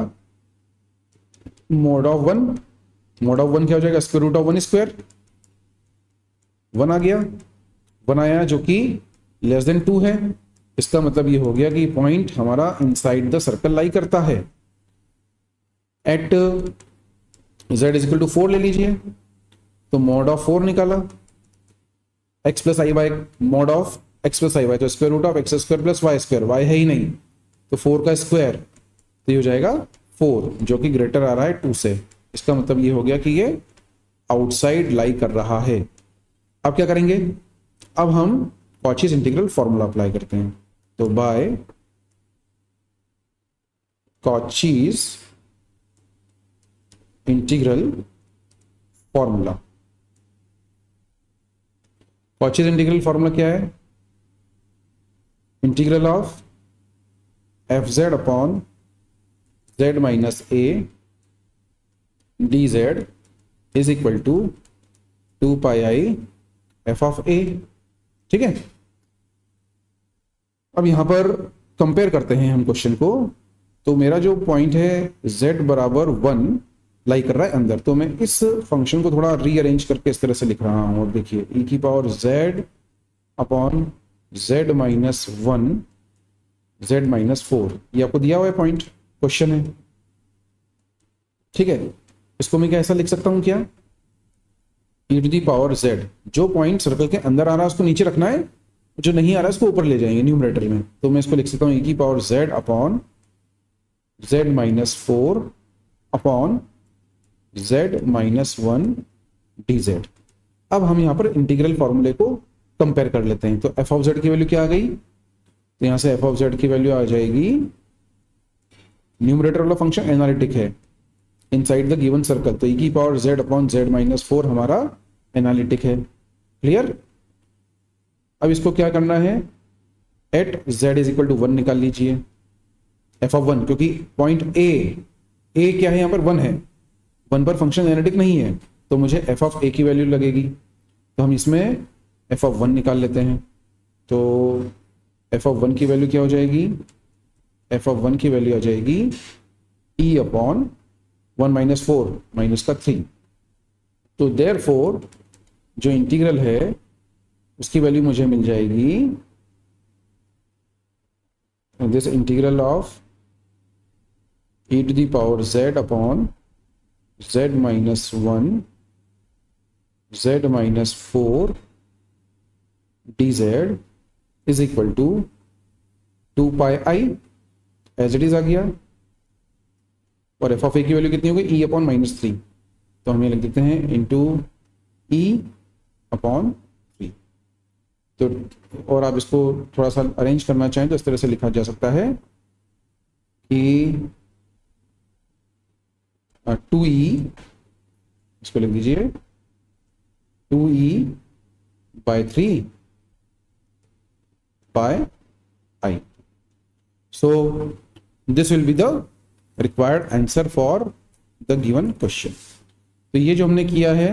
मॉड ऑफ 1, मॉड ऑफ 1 क्या हो जाएगा, स्क्वायर रूट ऑफ 1 स्क्वायर, 1 आ गया, 1 आया जो कि लेस देन 2 है। इसका मतलब ये हो गया कि पॉइंट हमारा इनसाइड द सर्कल लाई करता है। At z is equal to 4 ले लीजिए, तो मॉड ऑफ 4 निकाला, x plus i y, mod of x plus i y, तो square root of x square plus y square, y है ही नहीं तो 4 का स्क्वायर, तो ये हो जाएगा 4 जो कि ग्रेटर आ रहा है 2 से। इसका मतलब ये हो गया कि ये आउटसाइड लाई कर रहा है। अब क्या करेंगे, अब हम कॉचीज इंटीग्रल फॉर्मूला अप्लाई करते हैं। तो by Cauchy's integral formula, Cauchy's integral formula क्या है, integral of f z upon z minus a d z is equal to 2 pi i f of a। ठीक है, अब यहां पर कंपेयर करते हैं हम क्वेश्चन को। तो मेरा जो पॉइंट है z बराबर 1 लाई कर रहा है अंदर, तो मैं इस फंक्शन को थोड़ा रीअरेंज करके इस तरह से लिख रहा हूं। और देखिए e की power z upon z minus 1 z minus 4, ये आपको दिया हुआ है पॉइंट, क्वेश्चन है। ठीक है, इसको मैं कैसा लिख सकता हूं क्या, e to the power z, जो पॉइंट सर्कल के अंदर आ रहा है उसको नीचे रखना है, जो नहीं आ रहा है उसको ऊपर ले जाएंगे न्यूमरेटर में। तो मैं इसको लिख सकता हूं e की power z upon z minus 4 upon z minus 1 dz। अब हम यहां पर इंटीग्रल फॉर्मूले को कंपेयर कर लेते हैं। तो f ऑफ z की वैल्यू क्या आ गई, तो यहां से f ऑफ z की वैल्यू आ जाएगी, न्यूमरेटर वाला फंक्शन एनालिटिक है इनसाइड द गिवन सर्कल, तो e की power z upon z minus 4 हमारा एनालिटिक है। क्लियर, अब इसको क्या करना है, at z is equal to 1 निकाल लीजिए, f ऑफ 1, क्योंकि पॉइंट a क्या है, यहां पर 1 है, 1 पर फंक्शन एनालिटिक नहीं है, तो मुझे f ऑफ a की वैल्यू लगेगी। तो हम इसमें f ऑफ 1 निकाल लेते हैं। तो f ऑफ 1 की वैल्यू क्या हो जाएगी, f ऑफ 1 की वैल्यू आ जाएगी e अपॉन 1 माइनस 4 माइनस का 3। तो देयरफॉर जो इंटीग्रल है उसकी वैल्यू मुझे मिल जाएगी, this integral of e to the power z upon z minus 1 z minus 4 dz is equal to 2 pi i, as it is आ गया। और एफ ऑफ ए की वैल्यू कितनी होगी, e अपॉन माइनस 3, तो हम ये लिख देते हैं इंटू e अपॉन 3। तो और आप इसको थोड़ा सा अरेंज करना चाहें तो इस तरह से लिखा जा सकता है कि 2e, इसको लिख दीजिए 2e by 3 by i. So this will be the required answer for the given question. तो ये जो हमने किया है,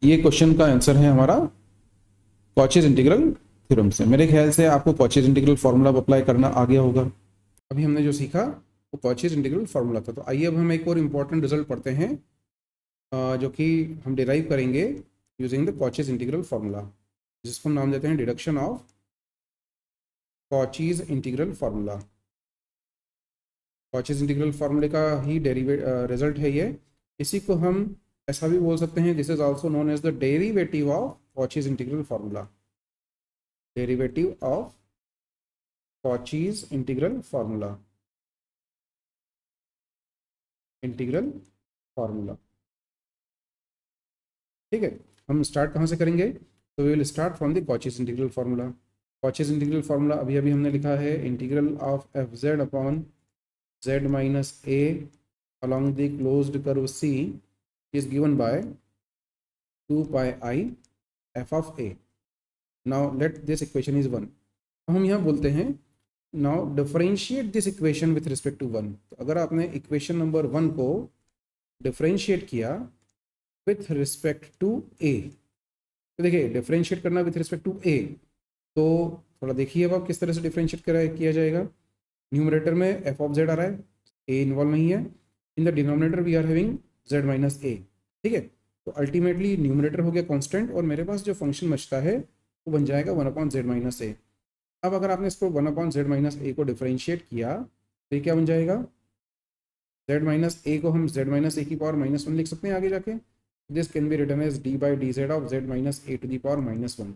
ये क्वेश्चन का आंसर है हमारा कॉचीज इंटीग्रल थ्योरम से। मेरे ख्याल से आपको कॉचीज इंटीग्रल फॉर्मूला अप्लाई करना आ गया होगा। अभी हमने जो सीखा वो कॉचीज इंटीग्रल फॉर्मूला था। तो आइए अब हम एक और इम्पॉर्टेंट रिजल्ट पढ़ते हैं, जो कि हम डिराइव करेंगे using the Cauchy's integral formula, जिसको हम नाम देते हैं deduction of Cauchy's integral formula. Cauchy's integral फार्मूले का ही रिजल्ट है ये। इसी को हम ऐसा भी बोल सकते हैं, this is also known as the derivative of Cauchy's integral formula. Derivative of Cauchy's integral formula, integral formula. ठीक है, हम स्टार्ट कहाँ से करेंगे, तो we will start from the Cauchy's integral formula. Cauchy's integral formula अभी अभी हमने लिखा है, integral of f z upon z minus a along the closed curve C is given by 2 pi I f of a. Now let this equation is 1. हम यहाँ बोलते हैं now differentiate this equation with respect to 1. तो अगर आपने equation number 1 को differentiate किया with respect to a, तो देखिए differentiate करना with respect to a, तो थोड़ा देखिए अब आप किस तरह से differentiate किया जाएगा। न्यूमरेटर में f ऑफ z आ रहा है, a इन्वॉल्व नहीं है। In the denominator we are having z minus a। ठीक है, तो अल्टीमेटली न्यूमरेटर हो गया कांस्टेंट और मेरे पास जो फंक्शन बचता है वो बन जाएगा 1 अपॉन z माइनस a। अब अगर आपने इसको 1 अपॉन z माइनस a को डिफरेंशिएट किया तो ये क्या बन जाएगा, z माइनस a को हम z माइनस a की पावर माइनस 1 लिख सकते हैं आगे जाके। This can be written as d by d z of z minus a to the power minus 1।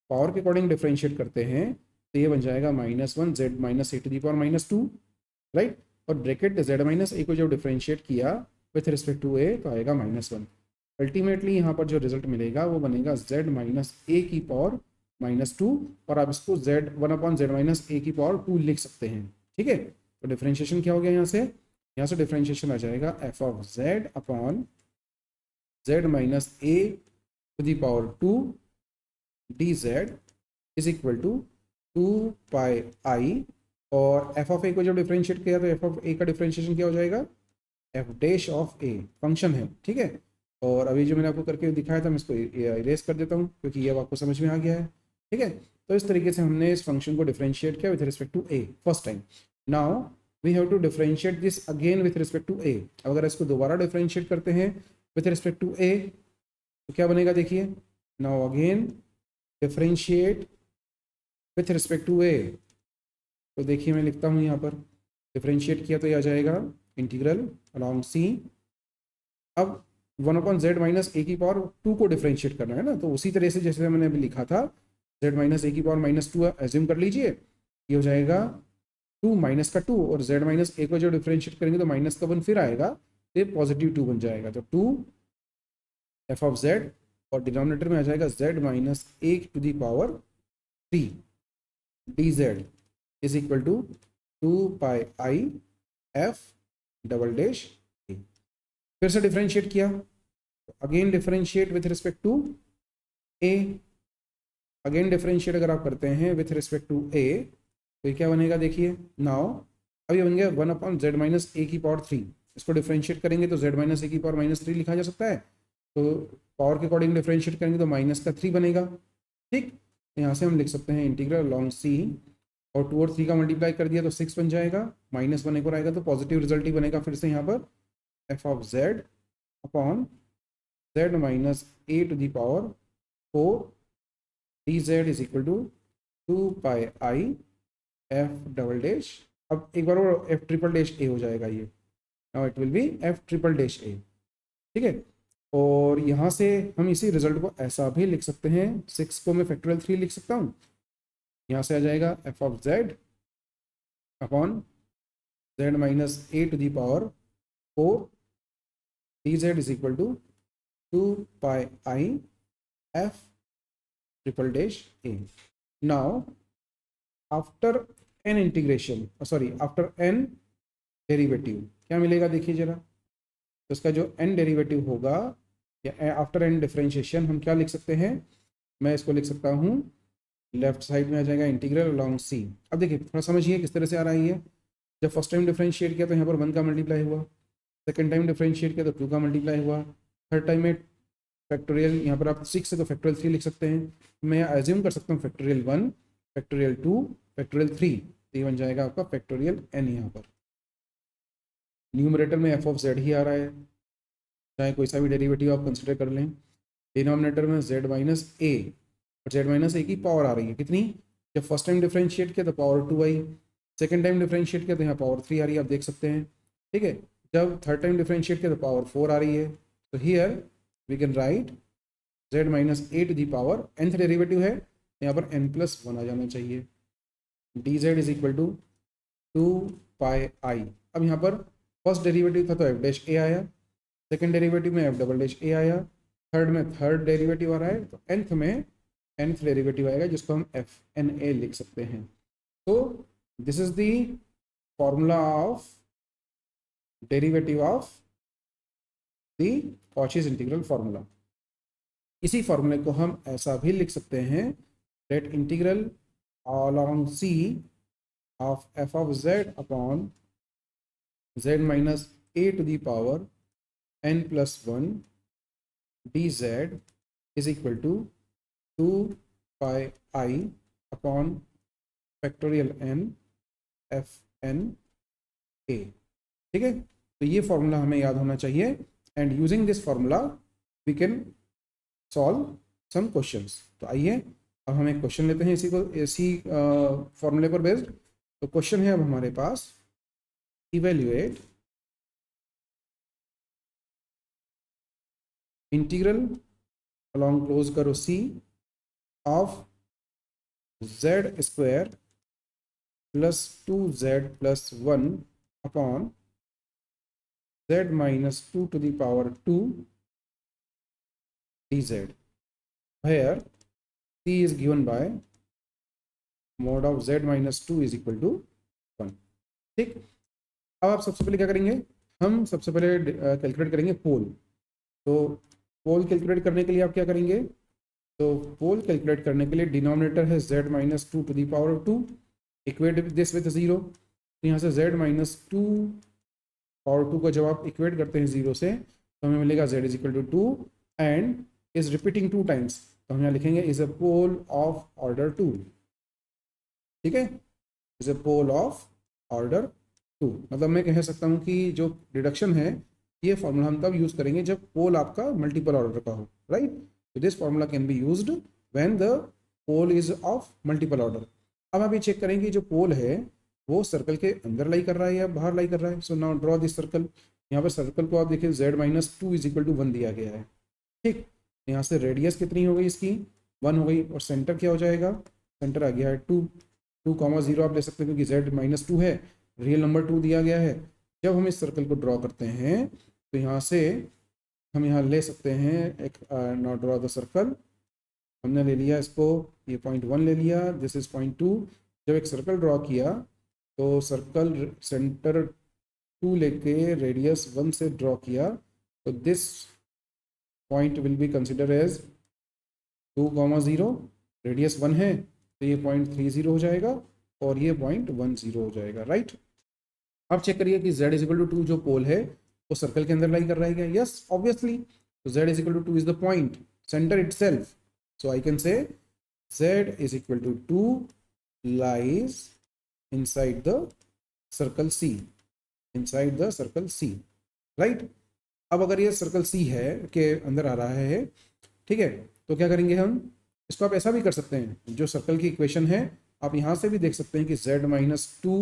Power के अकॉर्डिंग डिफरेंशिएट करते हैं तो ये बन जाएगा -1 z minus a to the power minus 2, right. और ब्रैकेट z माइनस a को जब डिफरेंशिएट किया विथ रिस्पेक्ट टू a तो आएगा -1। अल्टीमेटली यहाँ पर जो रिजल्ट मिलेगा वो बनेगा z माइनस a की पावर -2, और आप इसको z 1 upon z minus a की पावर 2 लिख सकते हैं। ठीक है, तो डिफरेंशिएशन क्या हो गया, यहाँ से डिफरेंशिएशन आ जाएगा f of z upon z minus a to the power 2 dz is equal to 2 pi i और एफ ऑफ ए को जब डिफरेंशिएट किया तो एफ ऑफ ए का डिफरेंशिएशन क्या हो जाएगा, F dash of a function है, ठीक है। और अभी जो मैंने आपको करके दिखाया था मैं इसको इरेज कर देता हूँ क्योंकि ये अब आपको समझ में आ गया है, ठीक है। तो इस तरीके से हमने इस फंक्शन को डिफरेंशिएट किया with respect to a first time. Now we have to differentiate this again with respect to a. अगर इसको दोबारा डिफरेंशिएट करते हैं विथ रिस्पेक्ट टू ए तो क्या बनेगा, देखिए। Now again differentiate with respect to a, तो देखिए मैं लिखता हूँ यहाँ पर डिफरेंशिएट किया तो यह आ जाएगा इंटीग्रल अलॉन्ग सी। अब 1/z माइनस ए की पावर 2 को डिफरेंशिएट करना है ना, तो उसी तरह से जैसे मैंने अभी लिखा था z माइनस ए की पावर -2 एज्यूम कर लीजिए, ये हो जाएगा 2 माइनस का 2 और z माइनस ए को जो डिफरेंशिएट करेंगे तो माइनस का 1 फिर आएगा तो ये पॉजिटिव 2 बन जाएगा, तो 2 एफ ऑफ z और डिनोमिनेटर में आ जाएगा z minus a to the power 3 d z is equal to 2 pi i f double dash a. फिर से डिफरेंशिएट किया, again differentiate with respect to a. Again differentiate अगर आप करते हैं विथ रिस्पेक्ट टू ए तो क्या बनेगा, देखिए। नाउ अब ये बन गया 1/z माइनस ए की पावर 3। इसको डिफरेंशिएट करेंगे तो z माइनस ए की पावर -3 लिखा जा सकता है, तो पावर के अकॉर्डिंग डिफरेंशिएट करेंगे तो माइनस का 3 बनेगा, ठीक। यहाँ से हम लिख सकते हैं इंटीग्रल लॉन्ग सी, और 2 और 3 का मल्टीप्लाई कर दिया तो 6 बन जाएगा, -1 एक और आएगा तो पॉजिटिव रिजल्ट ही बनेगा फिर से यहाँ पर f of z upon z minus a to the power 4 d z is equal to 2 pi i f double dash. अब एक बार वो एफ ट्रिपल डैश ए हो जाएगा ये, now it will be f triple dash a, ठीक है। और यहाँ से हम इसी रिजल्ट को ऐसा भी लिख सकते हैं, 6 को मैं फैक्टोरियल 3 लिख सकता हूँ, यहाँ से आ जाएगा f of z upon z minus a to the power 4 d z is equal to 2 pi i f triple dash a. Now after an integration, sorry after an derivative क्या मिलेगा, देखिए जरा। तो इसका जो एन डेरिवेटिव होगा या after N differentiation हम क्या लिख सकते हैं, मैं इसको लिख सकता हूँ लेफ्ट साइड में आ जाएगा इंटीग्रल अलॉन्ग सी। अब देखिए थोड़ा समझिए किस तरह से आ रहा है ये। जब फर्स्ट टाइम डिफरेंशिएट किया तो यहाँ पर 1 का मल्टीप्लाई हुआ, सेकंड टाइम डिफरेंशिएट किया तो 2 का मल्टीप्लाई हुआ, थर्ड टाइम में फैक्टोरियल, यहाँ पर आप 6 है तो फैक्टोरियल 3 लिख सकते हैं। मैं एज्यूम कर सकता हूँ फैक्टोरियल 1, फैक्टोरियल 2, फैक्टोरियल 3, तो ये बन जाएगा आपका फैक्टोरियल n। यहाँ पर न्यूमरेटर में एफ ऑफ जेड ही आ रहा है, चाहे कोई सा भी डेरिवेटिव आप कंसिडर कर लें। डिनोमिनेटर में जेड माइनस ए, और जेड माइनस ए की पावर आ रही है कितनी, जब फर्स्ट टाइम डिफरेंशिएट किया तो पावर 2 आई, सेकंड टाइम डिफरेंशिएट किया तो यहाँ पावर 3 आ रही है, आप देख सकते हैं, ठीक है। जब थर्ड टाइम डिफरेंशिएट किया तो पावर 4 आ रही है, तो here we can write z minus a to the power nth derivative है, यहाँ पर n+1 आ जाना चाहिए, d z is equal to 2 pi i. अब यहाँ पर फर्स्ट डेरिवेटिव था तो एफ डैश ए आया, सेकंड डेरिवेटिव में एफ डबल डैश ए आया, थर्ड में थर्ड डेरिवेटिव आ रहा है तो nth में nth डेरिवेटिव आएगा जिसको हम एफ एन ए लिख सकते हैं। तो this is the formula of derivative of the Cauchy's integral formula. इसी फॉर्मूले को हम ऐसा भी लिख सकते हैं that integral along C of f of z upon z minus a to the power n+1 dz is equal to 2 pi I upon factorial n f n a, ठीक है। तो ये फॉर्मूला हमें याद होना चाहिए, and using this formula we can solve some questions. तो आइए अब हम एक क्वेश्चन लेते हैं इसी फॉर्मूले पर बेस्ड। तो क्वेश्चन है अब हमारे पास, इवेल्युएट इंटीग्रल अलॉन्ग क्लोज करो c of z square plus 2z plus 1 upon z minus 2 to the power 2 dz where C is given by mod of z minus 2 is equal to 1, ठीक। अब आप सबसे पहले क्या करेंगे, हम सबसे पहले कैलकुलेट करेंगे पोल। तो पोल कैलकुलेट करने के लिए आप क्या करेंगे, तो पोल कैलकुलेट करने के लिए डिनोमिनेटर है z minus 2 to the power 2, equate this with 0, तो यहाँ से z माइनस टू और 2 को जब आप इक्वेट करते हैं 0 से तो हमें मिलेगा z is equal to 2 and is repeating 2 times, तो हम यहाँ लिखेंगे is a pole of order 2। ठीक है, is a pole of order 2, मतलब मैं कह सकता हूँ कि जो डिडक्शन है ये फॉर्मूला हम तब यूज करेंगे जब पोल आपका मल्टीपल ऑर्डर का हो, राइट। तो this formula can be used when the pole is of multiple order. अब आप ये चेक करेंगे जो पोल है वो सर्कल के अंदर लाई कर रहा है या बाहर लाई कर रहा है। So now draw this circle. यहाँ पर सर्कल को आप देखिए z minus two is equal to 1 दिया गया है। ठीक, यहाँ से रेडियस कितनी हो गई इसकी 1 हो गई, और सेंटर क्या हो जाएगा, सेंटर आ गया है 2, 2,0 आप ले सकते हैं क्योंकि z माइनस टू है, रियल नंबर 2 दिया गया है। जब हम इस सर्कल को ड्रॉ करते हैं तो यहाँ से हम यहाँ ले सकते हैं एक नॉट ड्रॉ द सर्कल, हमने ले लिया इसको, ये पॉइंट 1 ले लिया, दिस इज पॉइंट 2। जब एक सर्कल ड्रॉ किया तो सर्कल सेंटर 2 लेके रेडियस 1 से ड्रॉ किया, तो this point will be consider as 2,0, radius 1 है तो ये पॉइंट 30 हो जाएगा और ये पॉइंट 10 हो जाएगा, राइट। अब चेक करिए कि z इज इक्वल टू 2 जो पोल है वो सर्कल के अंदर लाई कर रहा है क्या, यस ऑब्वियसली। तो z is equal to 2 is the point centre itself, so I can say z is equal to 2 lies inside the circle C, inside the circle C, right। अब अगर ये सर्कल C है के अंदर आ रहा है, ठीक है, तो क्या करेंगे हम, इसको आप ऐसा भी कर सकते हैं, जो सर्कल की इक्वेशन है आप यहाँ से भी देख सकते हैं कि z माइनस टू,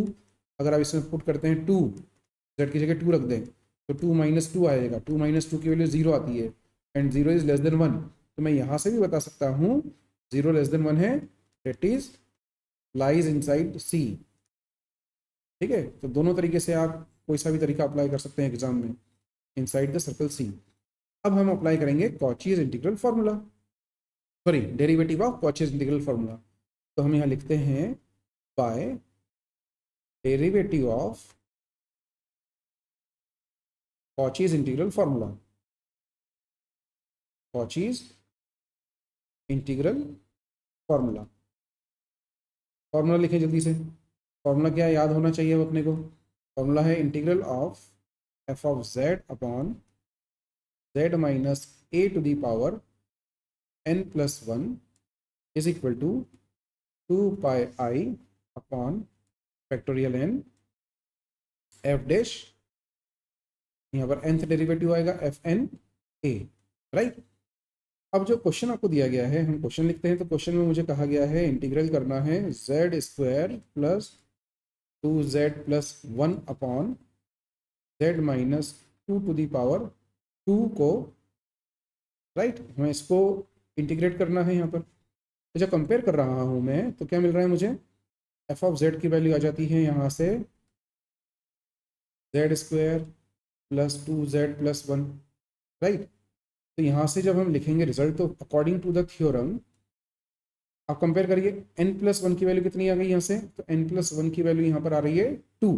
अगर आप इसमें पुट करते हैं 2, z की जगह 2 रख दें तो 2 माइनस टू आएगा, 2 माइनस टू की वैल्यू 0 आती है एंड 0 इज लेस देन 1, तो मैं यहाँ से भी बता सकता हूँ 0 लेस देन 1 है, that is lies inside C। ठीक है, तो दोनों तरीके से आप कोई सा भी तरीका अप्लाई कर सकते हैं एग्जाम में, इनसाइड द सर्कल C। अब हम अप्लाई करेंगे Cauchy's integral formula, sorry derivative of Cauchy's integral formula. तो हम यहाँ लिखते हैं by derivative of Cauchy's integral formula, Cauchy's integral formula. Formula लिखें जल्दी से, फार्मूला क्या याद होना चाहिए अब अपने को, फार्मूला है integral of f of z upon z minus a to the power n plus 1 is equal to 2 pi i upon factorial n f dash, यहाँ पर nth डेरिवेटिव आएगा एफ एन ए, राइट। अब जो question आपको दिया गया है, हम क्वेश्चन लिखते हैं, तो क्वेश्चन में मुझे कहा गया है इंटीग्रल करना है z square plus 2z plus 1 upon z minus 2 to the power 2 को, राइट, हमें इसको इंटीग्रेट करना है यहाँ पर। तो जब कंपेयर कर रहा हूँ मैं तो क्या मिल रहा है मुझे, एफ ऑफ जेड की वैल्यू आ जाती है यहाँ से Z square plus 2z plus 1, right. तो यहाँ से जब हम लिखेंगे रिजल्ट, तो अकॉर्डिंग टू द थ्योरम आप कंपेयर करिए, n प्लस 1 की वैल्यू कितनी आ गई यहाँ से, तो n प्लस 1 की वैल्यू यहाँ पर आ रही है 2,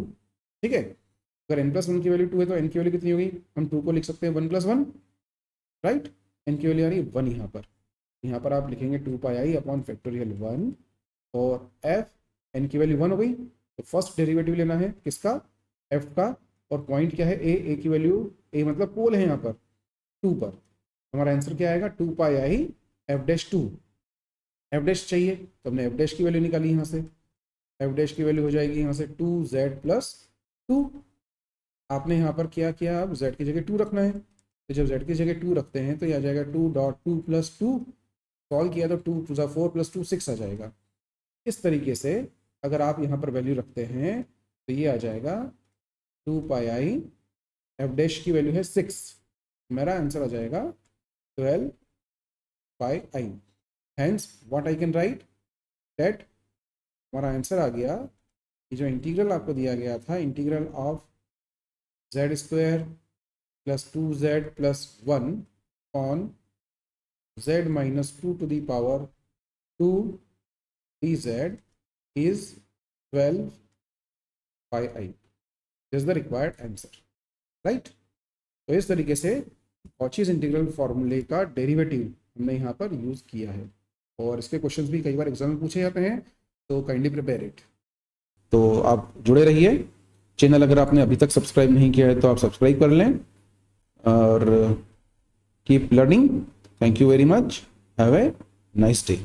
ठीक है। अगर n प्लस 1 की वैल्यू 2 है तो n की वैल्यू कितनी होगी, हम 2 को लिख सकते हैं 1 प्लस 1, राइट, n की वैल्यू आ रही है 1 यहाँ पर आप लिखेंगे 2 पाई आई अपॉन फैक्टोरियल 1 और f n की वैल्यू 1 हो गई, तो फर्स्ट डेरिवेटिव लेना है किसका, f का, और पॉइंट क्या है a की वैल्यू, a मतलब पोल है यहाँ पर 2 पर, हमारा आंसर क्या आएगा 2 pi i f dash 2, f dash चाहिए तो हमने एफ डैश की वैल्यू निकाली यहाँ से, एफ डैश की वैल्यू हो जाएगी यहाँ से 2z प्लस 2। आपने यहाँ पर क्या किया, अब z की जगह 2 रखना है, तो जब z की जगह 2 रखते हैं तो यह आ जाएगा 2.2 प्लस 2, सॉल्व किया तो 2 टू 4 प्लस 2 6 आ जाएगा। इस तरीके से अगर आप यहाँ पर वैल्यू रखते हैं तो ये आ जाएगा 2 पाई आई एफ डैश की वैल्यू है 6, मेरा आंसर आ जाएगा 12 pi i. Hence what I can write that हमारा आंसर आ गया कि जो इंटीग्रल आपको दिया गया था, integral of z square plus 2z plus 1 on z minus 2 to the power 2 dz is 12 by I, this is the required answer, right। तो इस तरीके से कॉचीज इंटीग्रल फॉर्मूले का डेरिवेटिव हमने यहाँ पर यूज किया है, और इसके क्वेश्चंस भी कई बार एग्जाम में पूछे जाते हैं, तो काइंडली प्रिपेयर इट। तो आप जुड़े रहिए। चैनल अगर आपने अभी तक सब्सक्राइब नहीं किया है तो आप सब्सक्राइब कर लें और keep learning. Thank you very much. Have a nice day.